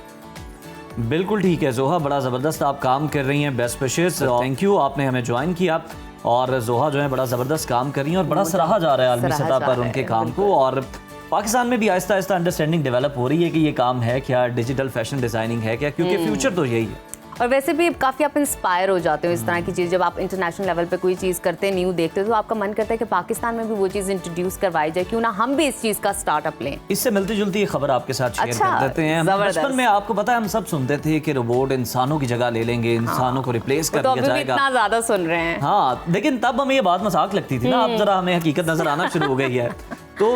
बिल्कुल ठीक है जोहा, बड़ा ज़बरदस्त आप काम कर रही हैं। बेस्ट विशेस, थैंक यू आपने हमें ज्वाइन किया। और जोहा जो है बड़ा ज़बरदस्त काम कर रही हैं और बड़ा सराहा जा रहा है आलमी सतह पर उनके काम को। और पाकिस्तान में भी आहिस्ता आहिस्ता अंडरस्टैंडिंग डेवलप हो रही है कि ये काम है क्या, डिजिटल फैशन डिज़ाइनिंग है क्या, क्योंकि फ्यूचर तो यही है। और वैसे भी काफ़ी आप इंस्पायर हो जाते हो इस तरह की चीज़, जब आप इंटरनेशनल लेवल पे कोई चीज़ करते हैं, न्यू देखते हो तो आपका मन करता है कि पाकिस्तान में भी वो चीज़ इंट्रोड्यूस करवाई जाए, क्यों ना हम भी इस चीज़ का स्टार्टअप लें। इससे मिलती जुलती खबर आपके साथ शेयर कर देते हैं। बचपन में आपको पता है हम सब सुनते थे कि रोबोट इंसानों की जगह ले लेंगे, इंसानों को रिप्लेस कर दिया जाएगा। इतना ज़्यादा सुन रहे हैं। हाँ, लेकिन तब हमें ये बात मजाक लगती थी ना, अब जरा हमें हकीकत नजर आना शुरू हो गई है। तो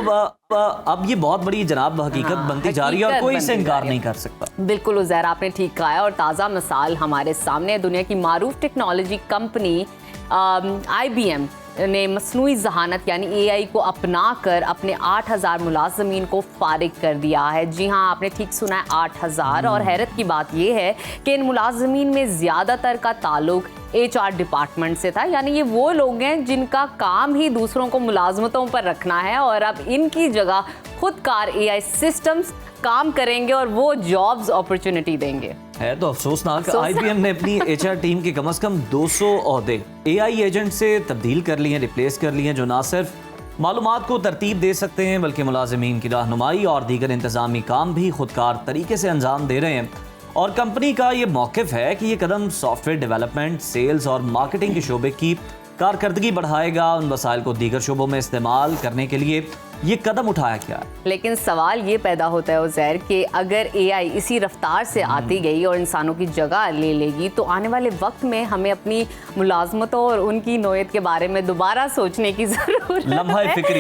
अब ये बहुत बड़ी जनाब हकीकत बनती जा रही है और कोई इससे इनकार नहीं कर सकता। बिल्कुल उज़ैर, आपने ठीक कहा है। और ताज़ा मिसाल हमारे सामने दुनिया की मारूफ टेक्नोलॉजी कंपनी IBM ने मसनूई जहानत यानी AI को अपना कर अपने 8000 मुलाजमीन को फारिग कर दिया है। जी हाँ, आपने ठीक सुना है, 8000। और हैरत की बात यह है कि इन मुलाजमीन में ज़्यादातर का ताल्लुक HR डिपार्टमेंट से था, यानी ये वो लोग हैं जिनका काम ही दूसरों को मुलाजमतों पर रखना है। और अब इनकी जगह खुदकार AI सिस्टम्स काम करेंगे और वो जॉब्स अपॉर्चुनिटी देंगे। है तो अफसोसनाक, IBM ने अपनी HR टीम के कम से कम 200 ओहदे AI एजेंट से तब्दील कर लिए हैं, रिप्लेस कर लिए हैं, जो ना सिर्फ मालूमात को तरतीब दे सकते हैं बल्कि मुलाजमीन की रहनुमाई और दीगर इंतजामी काम भी खुदकार तरीके से अंजाम दे रहे हैं। और कंपनी का ये मौक़िफ़ है कि ये कदम सॉफ्टवेयर डेवलपमेंट, सेल्स और मार्केटिंग के शोबे की कारकर्दगी बढ़ाएगा। उन वसाइल को दीगर शोबों में इस्तेमाल करने के लिए ये कदम उठाया क्या है। लेकिन सवाल ये पैदा होता है उज़ैर कि अगर AI इसी रफ्तार से आती गई और इंसानों की जगह ले लेगी तो आने वाले वक्त में हमें अपनी मुलाजमतों और उनकी नोयत के बारे में दोबारा सोचने की ज़रूरत है।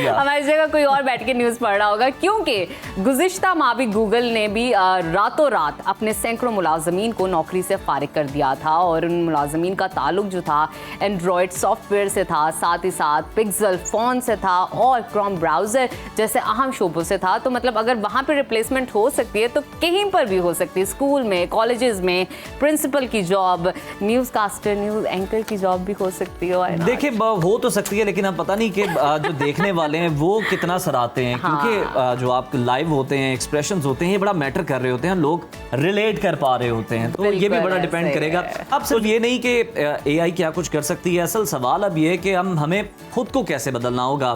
हमारी जगह कोई और बैठ के न्यूज़ पढ़ रहा होगा, क्योंकि गुज़िश्ता माह भी गूगल ने भी रातों रात अपने सैकड़ों मुलाजमीन को नौकरी से फारिग कर दिया था। और उन मुलाजमीन का ताल्लुक जो था एंड्रॉयड सॉफ्टवेयर से था, साथ ही साथ पिक्सल फ़ोन से था और क्रोम ब्राउज़र जैसे अहम शोबों से था, तो मतलब अगर वहाँ पे रिप्लेसमेंट हो सकती है तो कहीं पर भी हो सकती है, स्कूल में, कॉलेजेस में, प्रिंसिपल की job, newscaster, news anchor की जॉब भी हो सकती है। देखिए हो तो सकती है, लेकिन अब पता नहीं कि जो देखने वाले हैं वो कितना सराहते हैं, क्योंकि जो आप लाइव होते हैं, एक्सप्रेशंस होते हैं, ये बड़ा मैटर कर रहे होते हैं, लोग रिलेट कर पा रहे होते हैं, तो ये भी बड़ा डिपेंड करेगा। अब सिर्फ ये नहीं कि एआई क्या कुछ कर सकती है, असल सवाल अब ये है कि हमें खुद को कैसे बदलना होगा,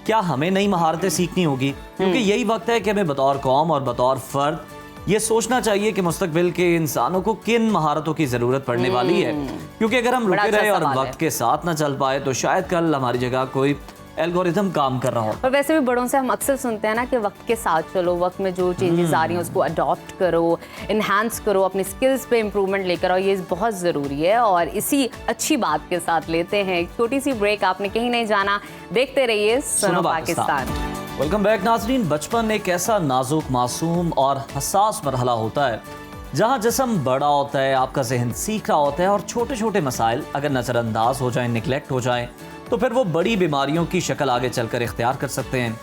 क्या हमें नई महारतें सीखनी होगी, क्योंकि यही वक्त है कि हमें बतौर कौम और बतौर फर्द ये सोचना चाहिए कि मुस्तकबिल के इंसानों को किन महारतों की ज़रूरत पड़ने वाली है, क्योंकि अगर हम रुके रहे और वक्त के साथ ना चल पाए तो शायद कल हमारी जगह कोई एल्गोरिथम काम कर रहा हो। और वैसे भी बड़ों से हम अक्सर सुनते हैं ना कि वक्त के साथ चलो, वक्त में जो चेंजेस आ रही हैं उसको अडॉप्ट करो, इन्हांस करो, अपनी स्किल्स पे इम्प्रूवमेंट लेकर आओ, ये बहुत ज़रूरी है। और इसी अच्छी बात के साथ लेते हैं एक छोटी सी ब्रेक। आपने कहीं नहीं जाना, देखते रहिए सुनो पाकिस्तान। वेलकम बैक नाजरीन। बचपन एक ऐसा नाजुक, मासूम और हसास मरहला होता है जहाँ जिस्म बड़ा होता है, आपका जहन सीख रहा होता है और छोटे छोटे मसाइल अगर नज़रअंदाज हो जाएं, निगलेक्ट हो जाएं, तो फिर वो बड़ी बीमारियों की शक्ल आगे चलकर इख्तियार कर सकते हैं।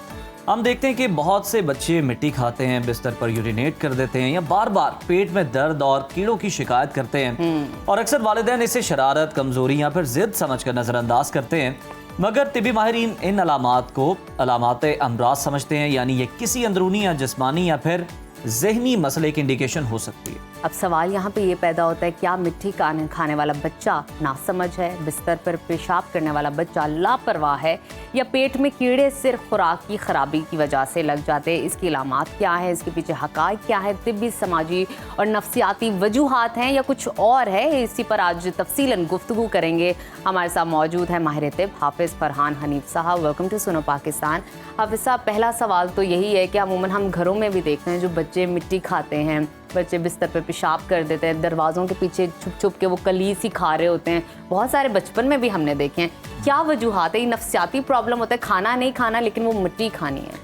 हम देखते हैं कि बहुत से बच्चे मिट्टी खाते हैं, बिस्तर पर यूरिनेट कर देते हैं या बार बार पेट में दर्द और कीड़ों की शिकायत करते हैं, और अक्सर वालिदैन इसे शरारत, कमज़ोरी या फिर ज़िद समझकर नज़रअंदाज करते हैं। मगर तिबी माहिरीन इन अलामात को अलामात अमराज समझते हैं, यानी ये किसी अंदरूनी या जिस्मानी या फिर ज़हनी मसले की इंडिकेशन हो सकती है। अब सवाल यहाँ पे ये पैदा होता है, क्या मिट्टी खाने वाला बच्चा नासमझ है, बिस्तर पर पेशाब करने वाला बच्चा लापरवाह है, या पेट में कीड़े सिर्फ खुराक की खराबी की वजह से लग जाते हैं? इसकी अलामात क्या है, इसके पीछे हक़ाइक़ क्या है, तिब्बी, समाजी और नफ्सियाती वजूहात हैं या कुछ और है? इसी पर आज तफसीलन गुफ्तगू करेंगे। हमारे साथ मौजूद है माहिर तिब हाफिज़ फरहान हनीफ साहब। Welcome to Suno Pakistan. हाफिज़ साहब, पहला सवाल तो यही है कि अमूमन हम घरों में भी देखते हैं जो बच्चे मिट्टी खाते हैं, बच्चे बिस्तर पे पेशाब कर देते हैं, दरवाज़ों के पीछे छुप छुप के वो कलीस ही खा रहे होते हैं, बहुत सारे बचपन में भी हमने देखे हैं। क्या वजूहात है? ये नफ्सियाती प्रॉब्लम होता है, खाना नहीं खाना लेकिन वो मिट्टी खानी है?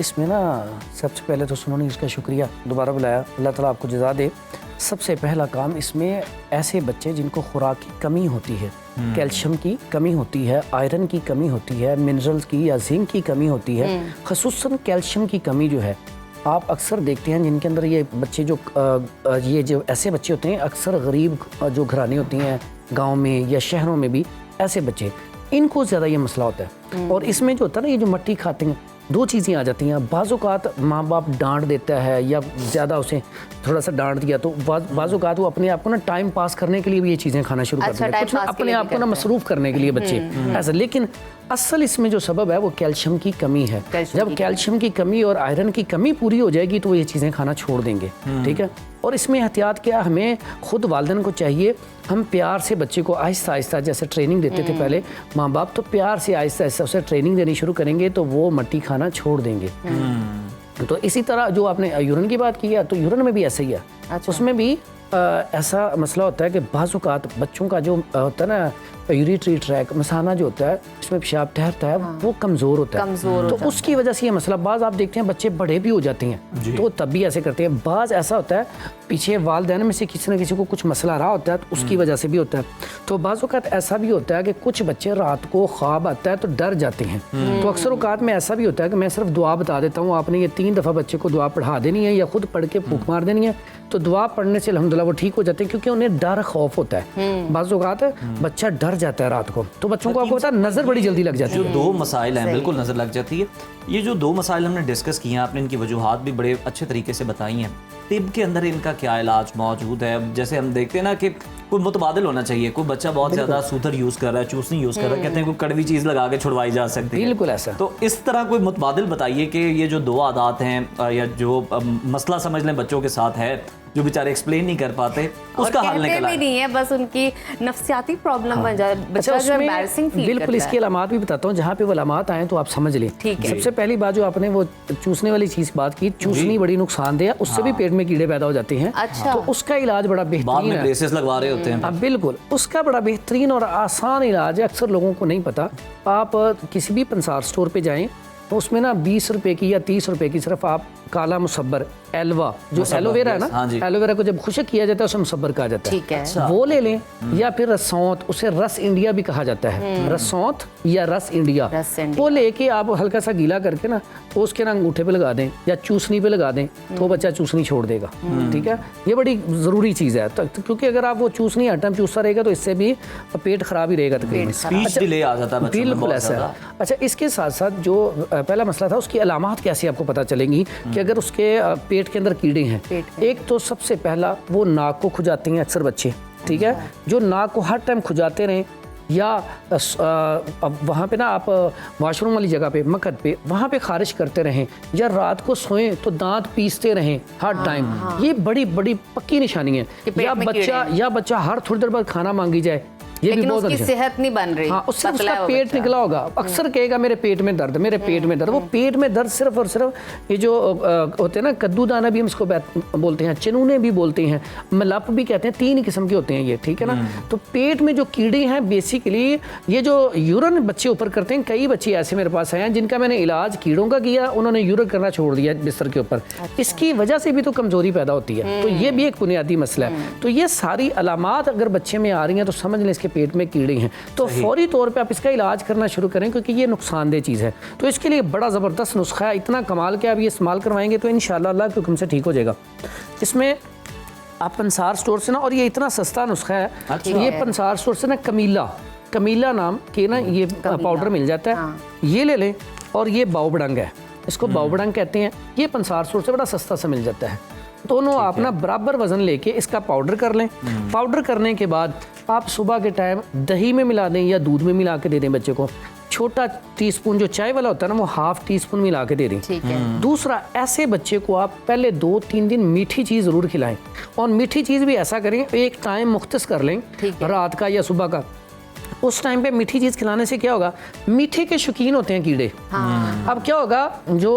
इसमें ना सबसे पहले तो सुनो नहीं, इसका शुक्रिया, दोबारा बुलाया, अल्लाह ताला आपको जज़ा दे। सबसे पहला काम इसमें ऐसे बच्चे जिनको खुराक की कमी होती है, कैल्शियम की कमी होती है, आयरन की कमी होती है, मिनरल्स की या जिंक की कमी होती है, ख़ुसूसन कैल्शियम की कमी जो है आप अक्सर देखते हैं जिनके अंदर ये बच्चे ये जो ऐसे बच्चे होते हैं, अक्सर गरीब जो घराने होती हैं गांव में या शहरों में भी, ऐसे बच्चे इनको ज़्यादा ये मसला होता है। और इसमें जो होता है ना, ये जो मिट्टी खाते हैं, दो चीज़ें आ जाती हैं। बाज़-औक़ात माँ बाप डांट देता है या ज़्यादा उसे थोड़ा सा डांट दिया तो बाज़-औक़ात वो अपने आप को ना टाइम पास करने के लिए भी ये चीज़ें खाना शुरू कर देते हैं, कुछ अपने आप को ना मसरूफ़ करने के लिए बच्चे ऐसा। लेकिन असल इसमें जो सबब है वो कैल्शियम की कमी है। जब कैल्शियम की कमी और आयरन की कमी पूरी हो जाएगी तो वो ये चीज़ें खाना छोड़ देंगे, ठीक है। और इसमें एहतियात क्या, हमें खुद वालिदैन को चाहिए, हम प्यार से बच्चे को आहिस्ता आहिस्ता, जैसे ट्रेनिंग देते थे पहले माँ बाप, तो प्यार से आहिस्ता आहिस्ता उसे ट्रेनिंग देनी शुरू करेंगे तो वो मिट्टी खाना छोड़ देंगे। तो इसी तरह जो आपने यूरिन की बात की है, तो यूरिन में भी ऐसा ही है। अच्छा। उसमें भी ऐसा मसला होता है कि बाज़ औक़ात बच्चों का जो होता है ना यूरिटरी ट्रैक, मसाना जो होता है इसमें पेशाब ठहरता है, वो कमज़ोर होता है, तो उसकी वजह से ये मसला, बाज़ आप देखते हैं बच्चे बड़े भी हो जाते हैं तो तब भी ऐसे करते हैं। बाज़ ऐसा होता है पीछे वालिदैन में से किसी न किसी को कुछ मसला रहा होता है तो उसकी वजह से भी होता है। तो बाज़ औक़ात ऐसा भी होता है कि कुछ बच्चे रात को ख्वाब आता है तो डर जाते हैं, तो अक्सर औक़ात में ऐसा भी होता है कि मैं सिर्फ दुआ बता देता हूँ, आपने ये 3 दफ़ा बच्चे को दुआ पढ़ा देनी है या खुद पढ़ के फूंक मार देनी है, तो दुआ पढ़ने से अल्हम्दुलिल्लाह वो ठीक हो जाते हैं, क्योंकि उन्हें डर खौफ होता है। बाज़ औक़ात बच्चा डर जाता है रात को, तो बच्चों को आपको पता है नज़र बड़ी जल्दी लग जाती है। जो 2 मसाइल हैं, बिल्कुल नज़र लग जाती है। ये जो 2 मसाइल हमने डिस्कस किए हैं, आपने इनकी वजूहात भी बड़े अच्छे तरीके से बताई हैं। तिब के अंदर इनका क्या इलाज मौजूद है? जैसे हम देखते हैं ना कि कोई मुतबादिल होना चाहिए, कोई बच्चा बहुत ज़्यादा सूथर यूज़ कर रहा है, चूसनी यूज़ कर रहा है, कहते हैं कोई कड़वी चीज़ लगा के छुड़वाई जा सकती है, बिल्कुल ऐसा। तो इस तरह कोई मुतबादिल बताइए कि ये जो 2 आदात हैं या जो मसला समझ लें बच्चों के साथ है, जो बेचारे एक्सप्लेन नहीं कर पाते, उसका हल निकला नहीं है, बस उनकी नफ्सियाती प्रॉब्लम बन जाए, बच्चा जो एम्बैरसिंग फील बिल्कुल। इसके अलामात भी बताता हूँ, जहाँ पे वो अलामात आए तो आप समझ लें। सबसे पहली बात जो आपने वो चूसने वाली चीज़ बात की, चूसनी बड़ी नुकसानदेह है, उससे भी पेट में कीड़े पैदा हो जाते हैं। अच्छा। तो उसका इलाज बड़ा बेहतरीन है, ब्रेसेस लगवा रहे होते हैं। बिल्कुल, उसका बड़ा बेहतरीन और आसान इलाज है, अक्सर लोगों को नहीं पता। आप किसी भी पंसार स्टोर पे जाएं तो उसमें ना 20 रुपए की या 30 रुपए की सिर्फ आप काला मुसब्बर, एलवा, जो एलोवेरा है हाँ ना, जी। एलोवेरा को जब खुश्क किया जाता है उसे मुसब्बर कहा जाता है। ठीक है। वो ले लें, या फिर रसौंत, उसे रस इंडिया भी कहा जाता है, रसौंत या रस इंडिया। रस इंडिया। वो लेके आप हल्का सा गीला करके ना, तो उसके ना अंगूठे पे लगा दें या चूसनी पे लगा दें, तो बच्चा चूसनी छोड़ देगा। ठीक है, ये बड़ी ज़रूरी चीज़ है, तो क्योंकि अगर आप वो चूसनी हर टाइम चूसता रहेगा तो इससे भी पेट खराब ही रहेगा तकरीबन। स्पीच डिले आ जाता है बच्चों में बिल्कुल बहुत ऐसा है। ज़्यादा। अच्छा, इसके साथ साथ जो पहला मसला था, उसकी अलामात कैसे आपको पता चलेंगी कि अगर उसके पेट के अंदर कीड़े हैं। एक तो सबसे पहला वो नाक को खुजाते हैं अक्सर बच्चे, ठीक है, जो नाक को हर टाइम खुजाते रहें, या वहाँ पे ना आप वॉशरूम वाली जगह पे, मकद पे, वहाँ पे खारिश करते रहें, या रात को सोएं तो दांत पीसते रहें हर टाइम। ये बड़ी बड़ी पक्की निशानी है। या बच्चा हर थोड़ी देर बाद खाना मांगी जाए, ये भी लेकिन बहुत उसकी अच्छा। सेहत नहीं बन रही। हाँ, उससे पतला उसका है वो पेट बच्चा। निकला होगा, अक्सर कहेगा मेरे पेट में दर्द, मेरे पेट में दर्द। वो पेट में दर्द सिर्फ और सिर्फ ये जो होते हैं ना, कद्दू दाना भी हम इसको बोलते हैं, चनूने भी बोलते हैं, मलप भी कहते हैं, 3 किस्म के होते हैं ये, ठीक है ना। तो पेट में जो कीड़े हैं, बेसिकली ये जो यूरिन बच्चे ऊपर करते हैं, कई बच्चे ऐसे मेरे पास आए हैं जिनका मैंने इलाज कीड़ों का किया, उन्होंने यूरिन करना छोड़ दिया बिस्तर के ऊपर। इसकी वजह से भी तो कमजोरी पैदा होती है, तो ये भी एक बुनियादी मसला है। तो ये सारी अलामात अगर बच्चे में आ रही हैं तो समझ लें इसके पेट में कीड़े हैं, तो फौरी तौर पे आप इसका इलाज करना शुरू करें, क्योंकि ये नुकसानदेह चीज़ है। तो इसके लिए बड़ा ज़बरदस्त नुस्खा है, इतना कमाल के आप ये इस्तेमाल करवाएंगे तो इंशाअल्लाह अल्लाह के हुक्म से ठीक हो जाएगा। इसमें आप पंसार स्टोर से ना, और ये इतना सस्ता नुस्खा है, ये पंसार स्टोर से ना कमीला नाम के ना ये पाउडर मिल जाता है, ये ले लें। और ये बाउबडंग है, इसको बाउबडंग कहते हैं, ये पंसार स्टोर से बड़ा सस्ता सा मिल जाता है। दोनों आप ना बराबर वजन लेके इसका पाउडर कर लें। पाउडर करने के बाद आप सुबह के टाइम दही में मिला दें या दूध में मिला के दे दें बच्चे को। छोटा टीस्पून जो चाय वाला होता है ना, वो हाफ टीस्पून मिला के दे दें। ठीक है। दूसरा, ऐसे बच्चे को आप पहले 2-3 दिन मीठी चीज़ ज़रूर खिलाएं, और मीठी चीज़ भी ऐसा करें, एक टाइम मुख्तस कर लें, रात का या सुबह का। उस टाइम पे मीठी चीज़ खिलाने से क्या होगा, मीठे के शौकीन होते हैं कीड़े। अब क्या होगा, जो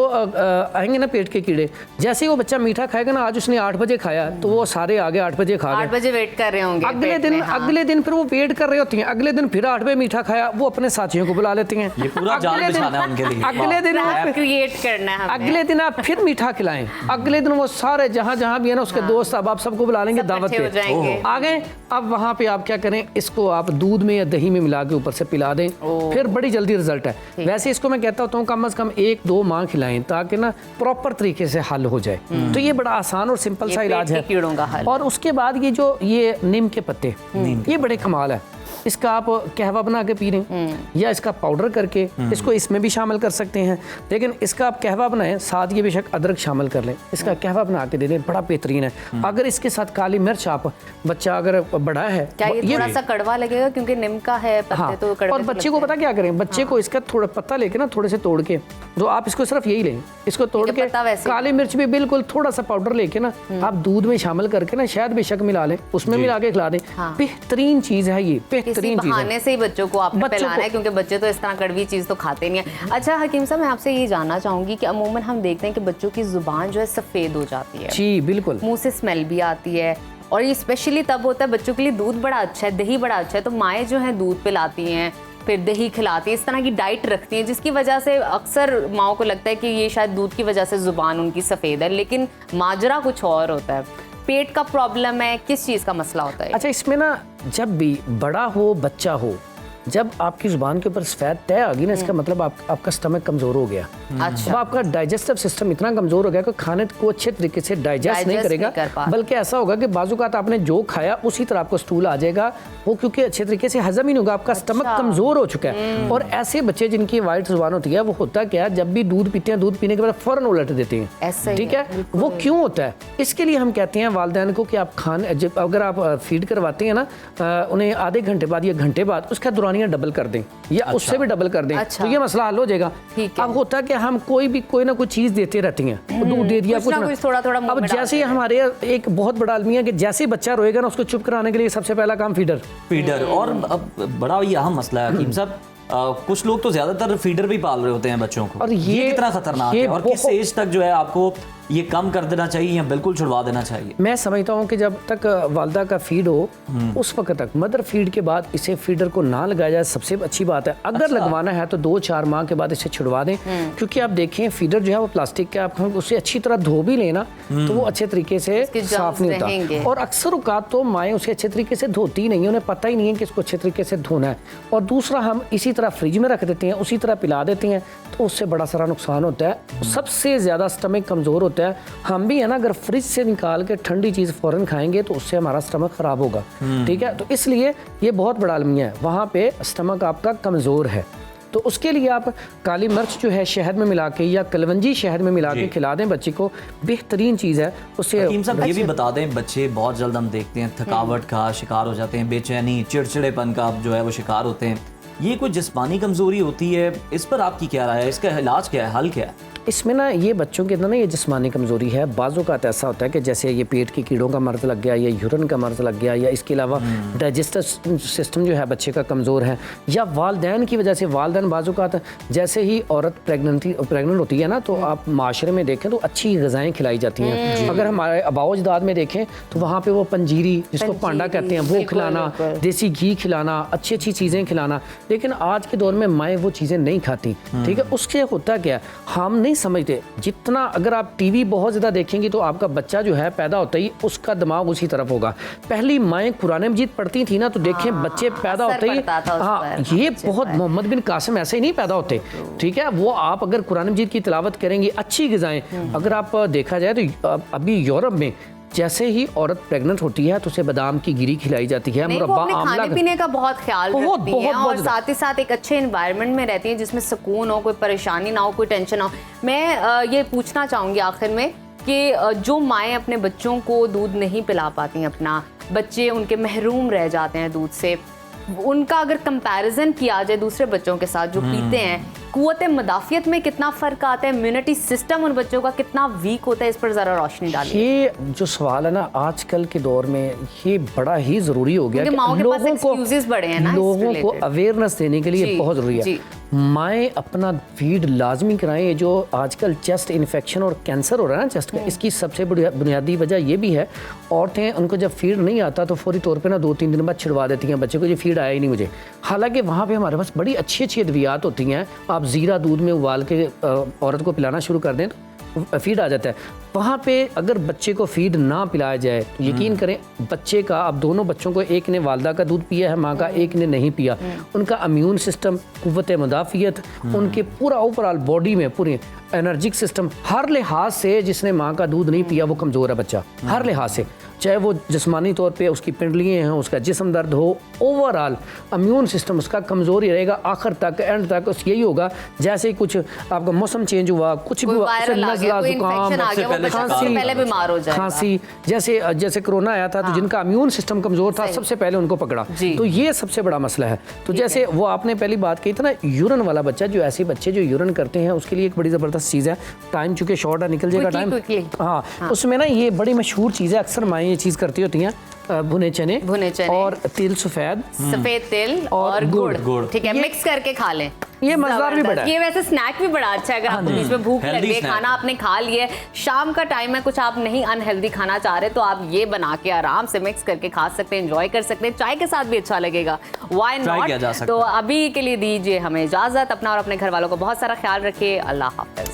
आएंगे ना पेट के कीड़े, जैसे ही वो बच्चा मीठा खाएगा ना, आज उसने 8 बजे खाया तो वो सारे आगे 8 बजे खा गए। 8 बजे वेट कर रहे होंगे अगले दिन फिर वो वेट कर रहे होते हैं, अगले दिन फिर 8 बजे मीठा खाया, वो अपने साथियों को बुला लेते हैं। ये पूरा जाल बिछाना है उनके लिए। अगले दिन क्रिएट करना है, अगले दिन आप फिर मीठा खिलाएं, अगले दिन वो सारे जहाँ भी है ना उसके दोस्त अब आप सबको बुला लेंगे दावत पे, आ गए। अब वहाँ पे आप क्या करें, इसको आप दूध में या दही में मिला के ऊपर से पिला दें, फिर बड़ी जल्दी रिजल्ट है। वैसे इसको मैं कहता हूँ कम से कम 1-2 माह खिलाएं, ताकि ना प्रॉपर तरीके से हल हो जाए। तो ये बड़ा आसान और सिंपल सा इलाज है कीड़ों का हल। और उसके बाद ये नीम के पत्ते, ये बड़े कमाल है। इसका आप कहवा बना के पी लें, या इसका पाउडर करके इसको इसमें भी शामिल कर सकते हैं, लेकिन इसका आप कहवा बनाएं, साथ ये बेशक अदरक शामिल कर लें, इसका कहवा बना के दे दें, बड़ा बेहतरीन है। अगर इसके साथ काली मिर्च, आप बच्चा अगर बड़ा है, क्या ये थोड़ा सा कड़वा लगेगा क्योंकि नीम का है पत्ते, हाँ, तो कड़वे और बच्चे को पता क्या करें, बच्चे को इसका थोड़ा पत्ता लेके ना, थोड़े से तोड़ के, तो आप इसको सिर्फ यही लें, इसको तोड़ के, काली मिर्च भी बिल्कुल थोड़ा सा पाउडर लेके ना आप दूध में शामिल करके ना, शायद बेशक मिला लें, उसमें मिला के खिला दें। बेहतरीन चीज है ये, बेहतरीन चीज है। ही बच्चों को आपने पिलाना है, क्योंकि बच्चे तो इस तरह कड़वी चीज तो खाते नहीं है। अच्छा हकीम साहब, मैं आपसे ये जानना चाहूंगी कि अमूमन हम देखते हैं कि बच्चों की जुबान जो है सफेद हो जाती है, जी बिल्कुल, मुंह से स्मेल भी आती है, और ये स्पेशली तब होता है, बच्चों के लिए दूध बड़ा अच्छा है, दही बड़ा अच्छा है, तो माएँ जो है दूध पिलाती हैं, फिर दही खिलाती है, इस तरह की डाइट रखती हैं, जिसकी वजह से अक्सर माओ को लगता है कि ये शायद दूध की वजह से जुबान उनकी सफेद है, लेकिन माजरा कुछ और होता है। पेट का प्रॉब्लम है, किस चीज का मसला होता है? अच्छा, इसमें ना जब भी बड़ा हो बच्चा हो, जब आपकी जुबान के ऊपर सफेद तय आ गई ना, इसका मतलब आपका स्टमक कमजोर हो गया। अच्छा। अब आपका डाइजेस्टिव सिस्टम इतना कमजोर हो गया कि खाने को अच्छे तरीके से डाइजेस्ट नहीं करेगा, बल्कि ऐसा होगा कि बाजुकात आपने जो खाया उसी तरह आपको स्टूल आ जाएगा, वो क्योंकि अच्छे तरीके से हजम ही नहीं होगा, आपका स्टमक कमजोर हो चुका है। और ऐसे बच्चे जिनकी वाइट जुबान होती है, वो होता क्या है, जब भी दूध पीते हैं, दूध पीने के बाद फौरन उलट देते हैं, ठीक है। वो क्यों होता है? इसके लिए हम कहते हैं वालिदैन को कि आप खाने, अगर आप फीड करवाते हैं ना, उन्हें आधे घंटे बाद या घंटे बाद उसका दौरानिया डबल कर दें, या उससे भी डबल कर दें, तो ये मसला हल हो जाएगा। अब होता है कि हम कोई ना कोई चीज देते रहती हैं, दूध दे दिया, कुछ थोड़ा अब जैसे ही हमारे एक बहुत बड़ा अलमिया कि जैसे ही बच्चा रोएगा ना, उसको चुप कराने के लिए सबसे पहला काम फीडर। और अब बड़ा ही अहम मसला है हकीम साहब, कुछ लोग तो ज्यादातर फीडर भी पाल रहे होते हैं बच्चों को, और ये कितना खतरनाक है, और किस एज तक जो है आपको ये कम कर देना चाहिए या बिल्कुल छुड़वा देना चाहिए? मैं समझता हूँ कि जब तक वालदा का फीड हो उस वक्त तक, मदर फीड के बाद इसे फीडर को ना लगाया जाए सबसे अच्छी बात है। अगर लगवाना है तो 2-4 माह के बाद इसे छुड़वा दें, क्योंकि आप देखें फीडर जो है वो प्लास्टिक का, आप उसे अच्छी तरह धो भी लेना तो वो अच्छे तरीके से साफ नहीं होता। और अक्सर औकात तो माएँ उसे अच्छे तरीके से धोती नहीं, उन्हें पता ही नहीं है कि इसको अच्छे तरीके से धोना है। और दूसरा, हम इसी तरह फ्रिज में रख देते हैं, उसी तरह पिला देते हैं, तो उससे बड़ा सारा नुकसान होता है। सबसे ज़्यादा स्टमक कमज़ोर होता है। हम भी है ना, अगर फ्रिज से निकाल के ठंडी चीज़ फ़ौरन खाएंगे तो उससे हमारा स्टमक ख़राब होगा, ठीक है। तो इसलिए ये बहुत बड़ा अलमिया है, वहाँ पे स्टमक आपका कमज़ोर है। तो उसके लिए आप काली मिर्च जो है शहद में मिला के या कलवंजी शहद में मिला के खिला दें बच्चे को, बेहतरीन चीज़ है। उससे हकीम साहब ये भी बता दें, बच्चे बहुत जल्द हम देखते हैं थकावट का शिकार हो जाते हैं, बेचैनी चिड़चिड़ेपन का जो है वो शिकार होते हैं। ये कोई जिस्मानी कमज़ोरी होती है, इस पर आपकी क्या राय है? इसका इलाज क्या है, हल क्या है? इसमें ना ये बच्चों के अंदर ना ये जिस्मानी कमज़ोरी है। बाज़ों का ऐसा होता है कि जैसे ये पेट की कीड़ों का मर्ज़ लग गया या यूरिन का मर्ज़ लग गया, या इसके अलावा डाइजेस्टिव सिस्टम जो है बच्चे का कमज़ोर है, या वालदैन की वजह से, वालदैन बाज़ों का जैसे ही औरत प्रेगनेंट होती है ना, तो आप माशरे में देखें तो अच्छी ग़िज़ाएँ खिलाई जाती हैं। अगर हमारे आबाओ अजदाद में देखें तो वहाँ पर वो पंजीरी जिसको पांडा कहते हैं वो खिलाना, देसी घी खिलाना, अच्छी अच्छी चीज़ें खिलाना। लेकिन आज के दौर में माएँ वो चीज़ें नहीं खाती, ठीक है। उससे होता क्या, हम नहीं समझते। जितना अगर आप टीवी बहुत ज़्यादा देखेंगे तो आपका बच्चा जो है पैदा होता ही उसका दिमाग उसी तरफ होगा। पहली माएँ कुरान मजीद पढ़ती थी ना, तो देखें बच्चे पैदा होते ही, हाँ ये बहुत, मोहम्मद बिन कासिम ऐसे ही नहीं पैदा होते, ठीक है। वो आप अगर कुरान मजीद की तिलावत करेंगे, अच्छी ग़िज़ाएँ, अगर आप देखा जाए तो अभी यूरोप में जैसे ही औरत प्रेग्नेंट होती है तो उसे बादाम की गिरी खिलाई जाती है, मुरब्बा, आंवला, खाने पीने का बहुत ख्याल रखती हैं और साथ ही साथ एक अच्छे एनवायरनमेंट में रहती हैं जिसमें सुकून हो, कोई परेशानी ना हो, कोई टेंशन ना हो। मैं ये पूछना चाहूँगी आखिर में कि जो माएँ अपने बच्चों को दूध नहीं पिला पाती, अपना बच्चे उनके महरूम रह जाते हैं दूध से, उनका अगर कंपैरिजन किया जाए दूसरे बच्चों के साथ जो पीते हैं, कुव्वत मदाफियत में कितना फ़र्क आता है, इम्यूनिटी सिस्टम उन बच्चों का कितना वीक होता है, इस पर ज़रा रोशनी डालिए। ये जो सवाल है ना आजकल के दौर में ये बड़ा ही ज़रूरी हो गया कि लोगों को अवेयरनेस देने के लिए बहुत ज़रूरी है। माएँ अपना फीड लाजमी कराएं। जो आजकल चेस्ट इन्फेक्शन और कैंसर हो रहा है ना चेस्ट का, इसकी सबसे बुनियादी वजह ये भी है, औरतें उनको जब फीड नहीं आता तो फौरी तौर पे ना 2-3 दिन बाद छिड़वा देती हैं बच्चे को, ये फीड आया ही नहीं मुझे। हालांकि वहाँ पे हमारे पास बड़ी अच्छी अच्छी अद्वियात होती हैं। आप ज़ीरा दूध में उबाल के औरत को पिलाना शुरू कर दें तो फीड आ जाता है। वहाँ पे अगर बच्चे को फीड ना पिलाया जाए तो यकीन करें बच्चे का, अब दोनों बच्चों को, एक ने वालदा का दूध पिया है माँ का, एक ने नहीं पिया, उनका इम्यून सिस्टम, कुव्वत मुदाफ़ियत, उनके पूरा ओवरऑल बॉडी में पूरे एनर्जिक सिस्टम, हर लिहाज से जिसने माँ का दूध नहीं पिया वो कमज़ोर है बच्चा, हर लिहाज से। चाहे वो जिस्मानी तौर पे उसकी पिंडलियाँ हैं, उसका जिस्म दर्द हो, ओवरऑल इम्यून सिस्टम उसका कमज़ोर ही रहेगा आखिर तक, एंड तक उस यही होगा। जैसे ही कुछ आपका मौसम चेंज हुआ, कुछ भी हुआ, नज़ला, जुकाम, खांसी, जैसे कोरोना आया था तो जिनका इम्यून सिस्टम कमज़ोर था सबसे पहले उनको पकड़ा, तो ये सबसे बड़ा मसला है। तो जैसे वो आपने पहली बात कही थी ना, यूरिन वाला बच्चा, जो ऐसे बच्चे जो यूरिन करते हैं उसके लिए एक बड़ी ज़बरदस्त चीज़ है, टाइम चूँकि शॉर्ट है, निकल जाएगा टाइम, हाँ उसमें ना ये बड़ी मशहूर चीज़ है, अक्सर माएँ ये चीज़ करती होती हैं, भुने चने और तिल सफेद तिल और गुड़, ठीक है, मिक्स करके खा लें। ये मजेदार भी बड़ा है। ये वैसे स्नैक भी बड़ा अच्छा है, अगर आपको बीच में भूख लगे, खाना आपने खा लिया, शाम का टाइम है, कुछ आप नहीं अनहेल्दी खाना चाह रहे तो आप ये बना के आराम से मिक्स करके खा सकते हैं, एंजॉय कर सकते हैं, चाय के साथ भी अच्छा लगेगा, व्हाई नॉट। तो अभी के लिए दीजिए हमें इजाजत, अपना और अपने घर वालों को बहुत सारा ख्याल रखिए। अल्लाह हाफिज।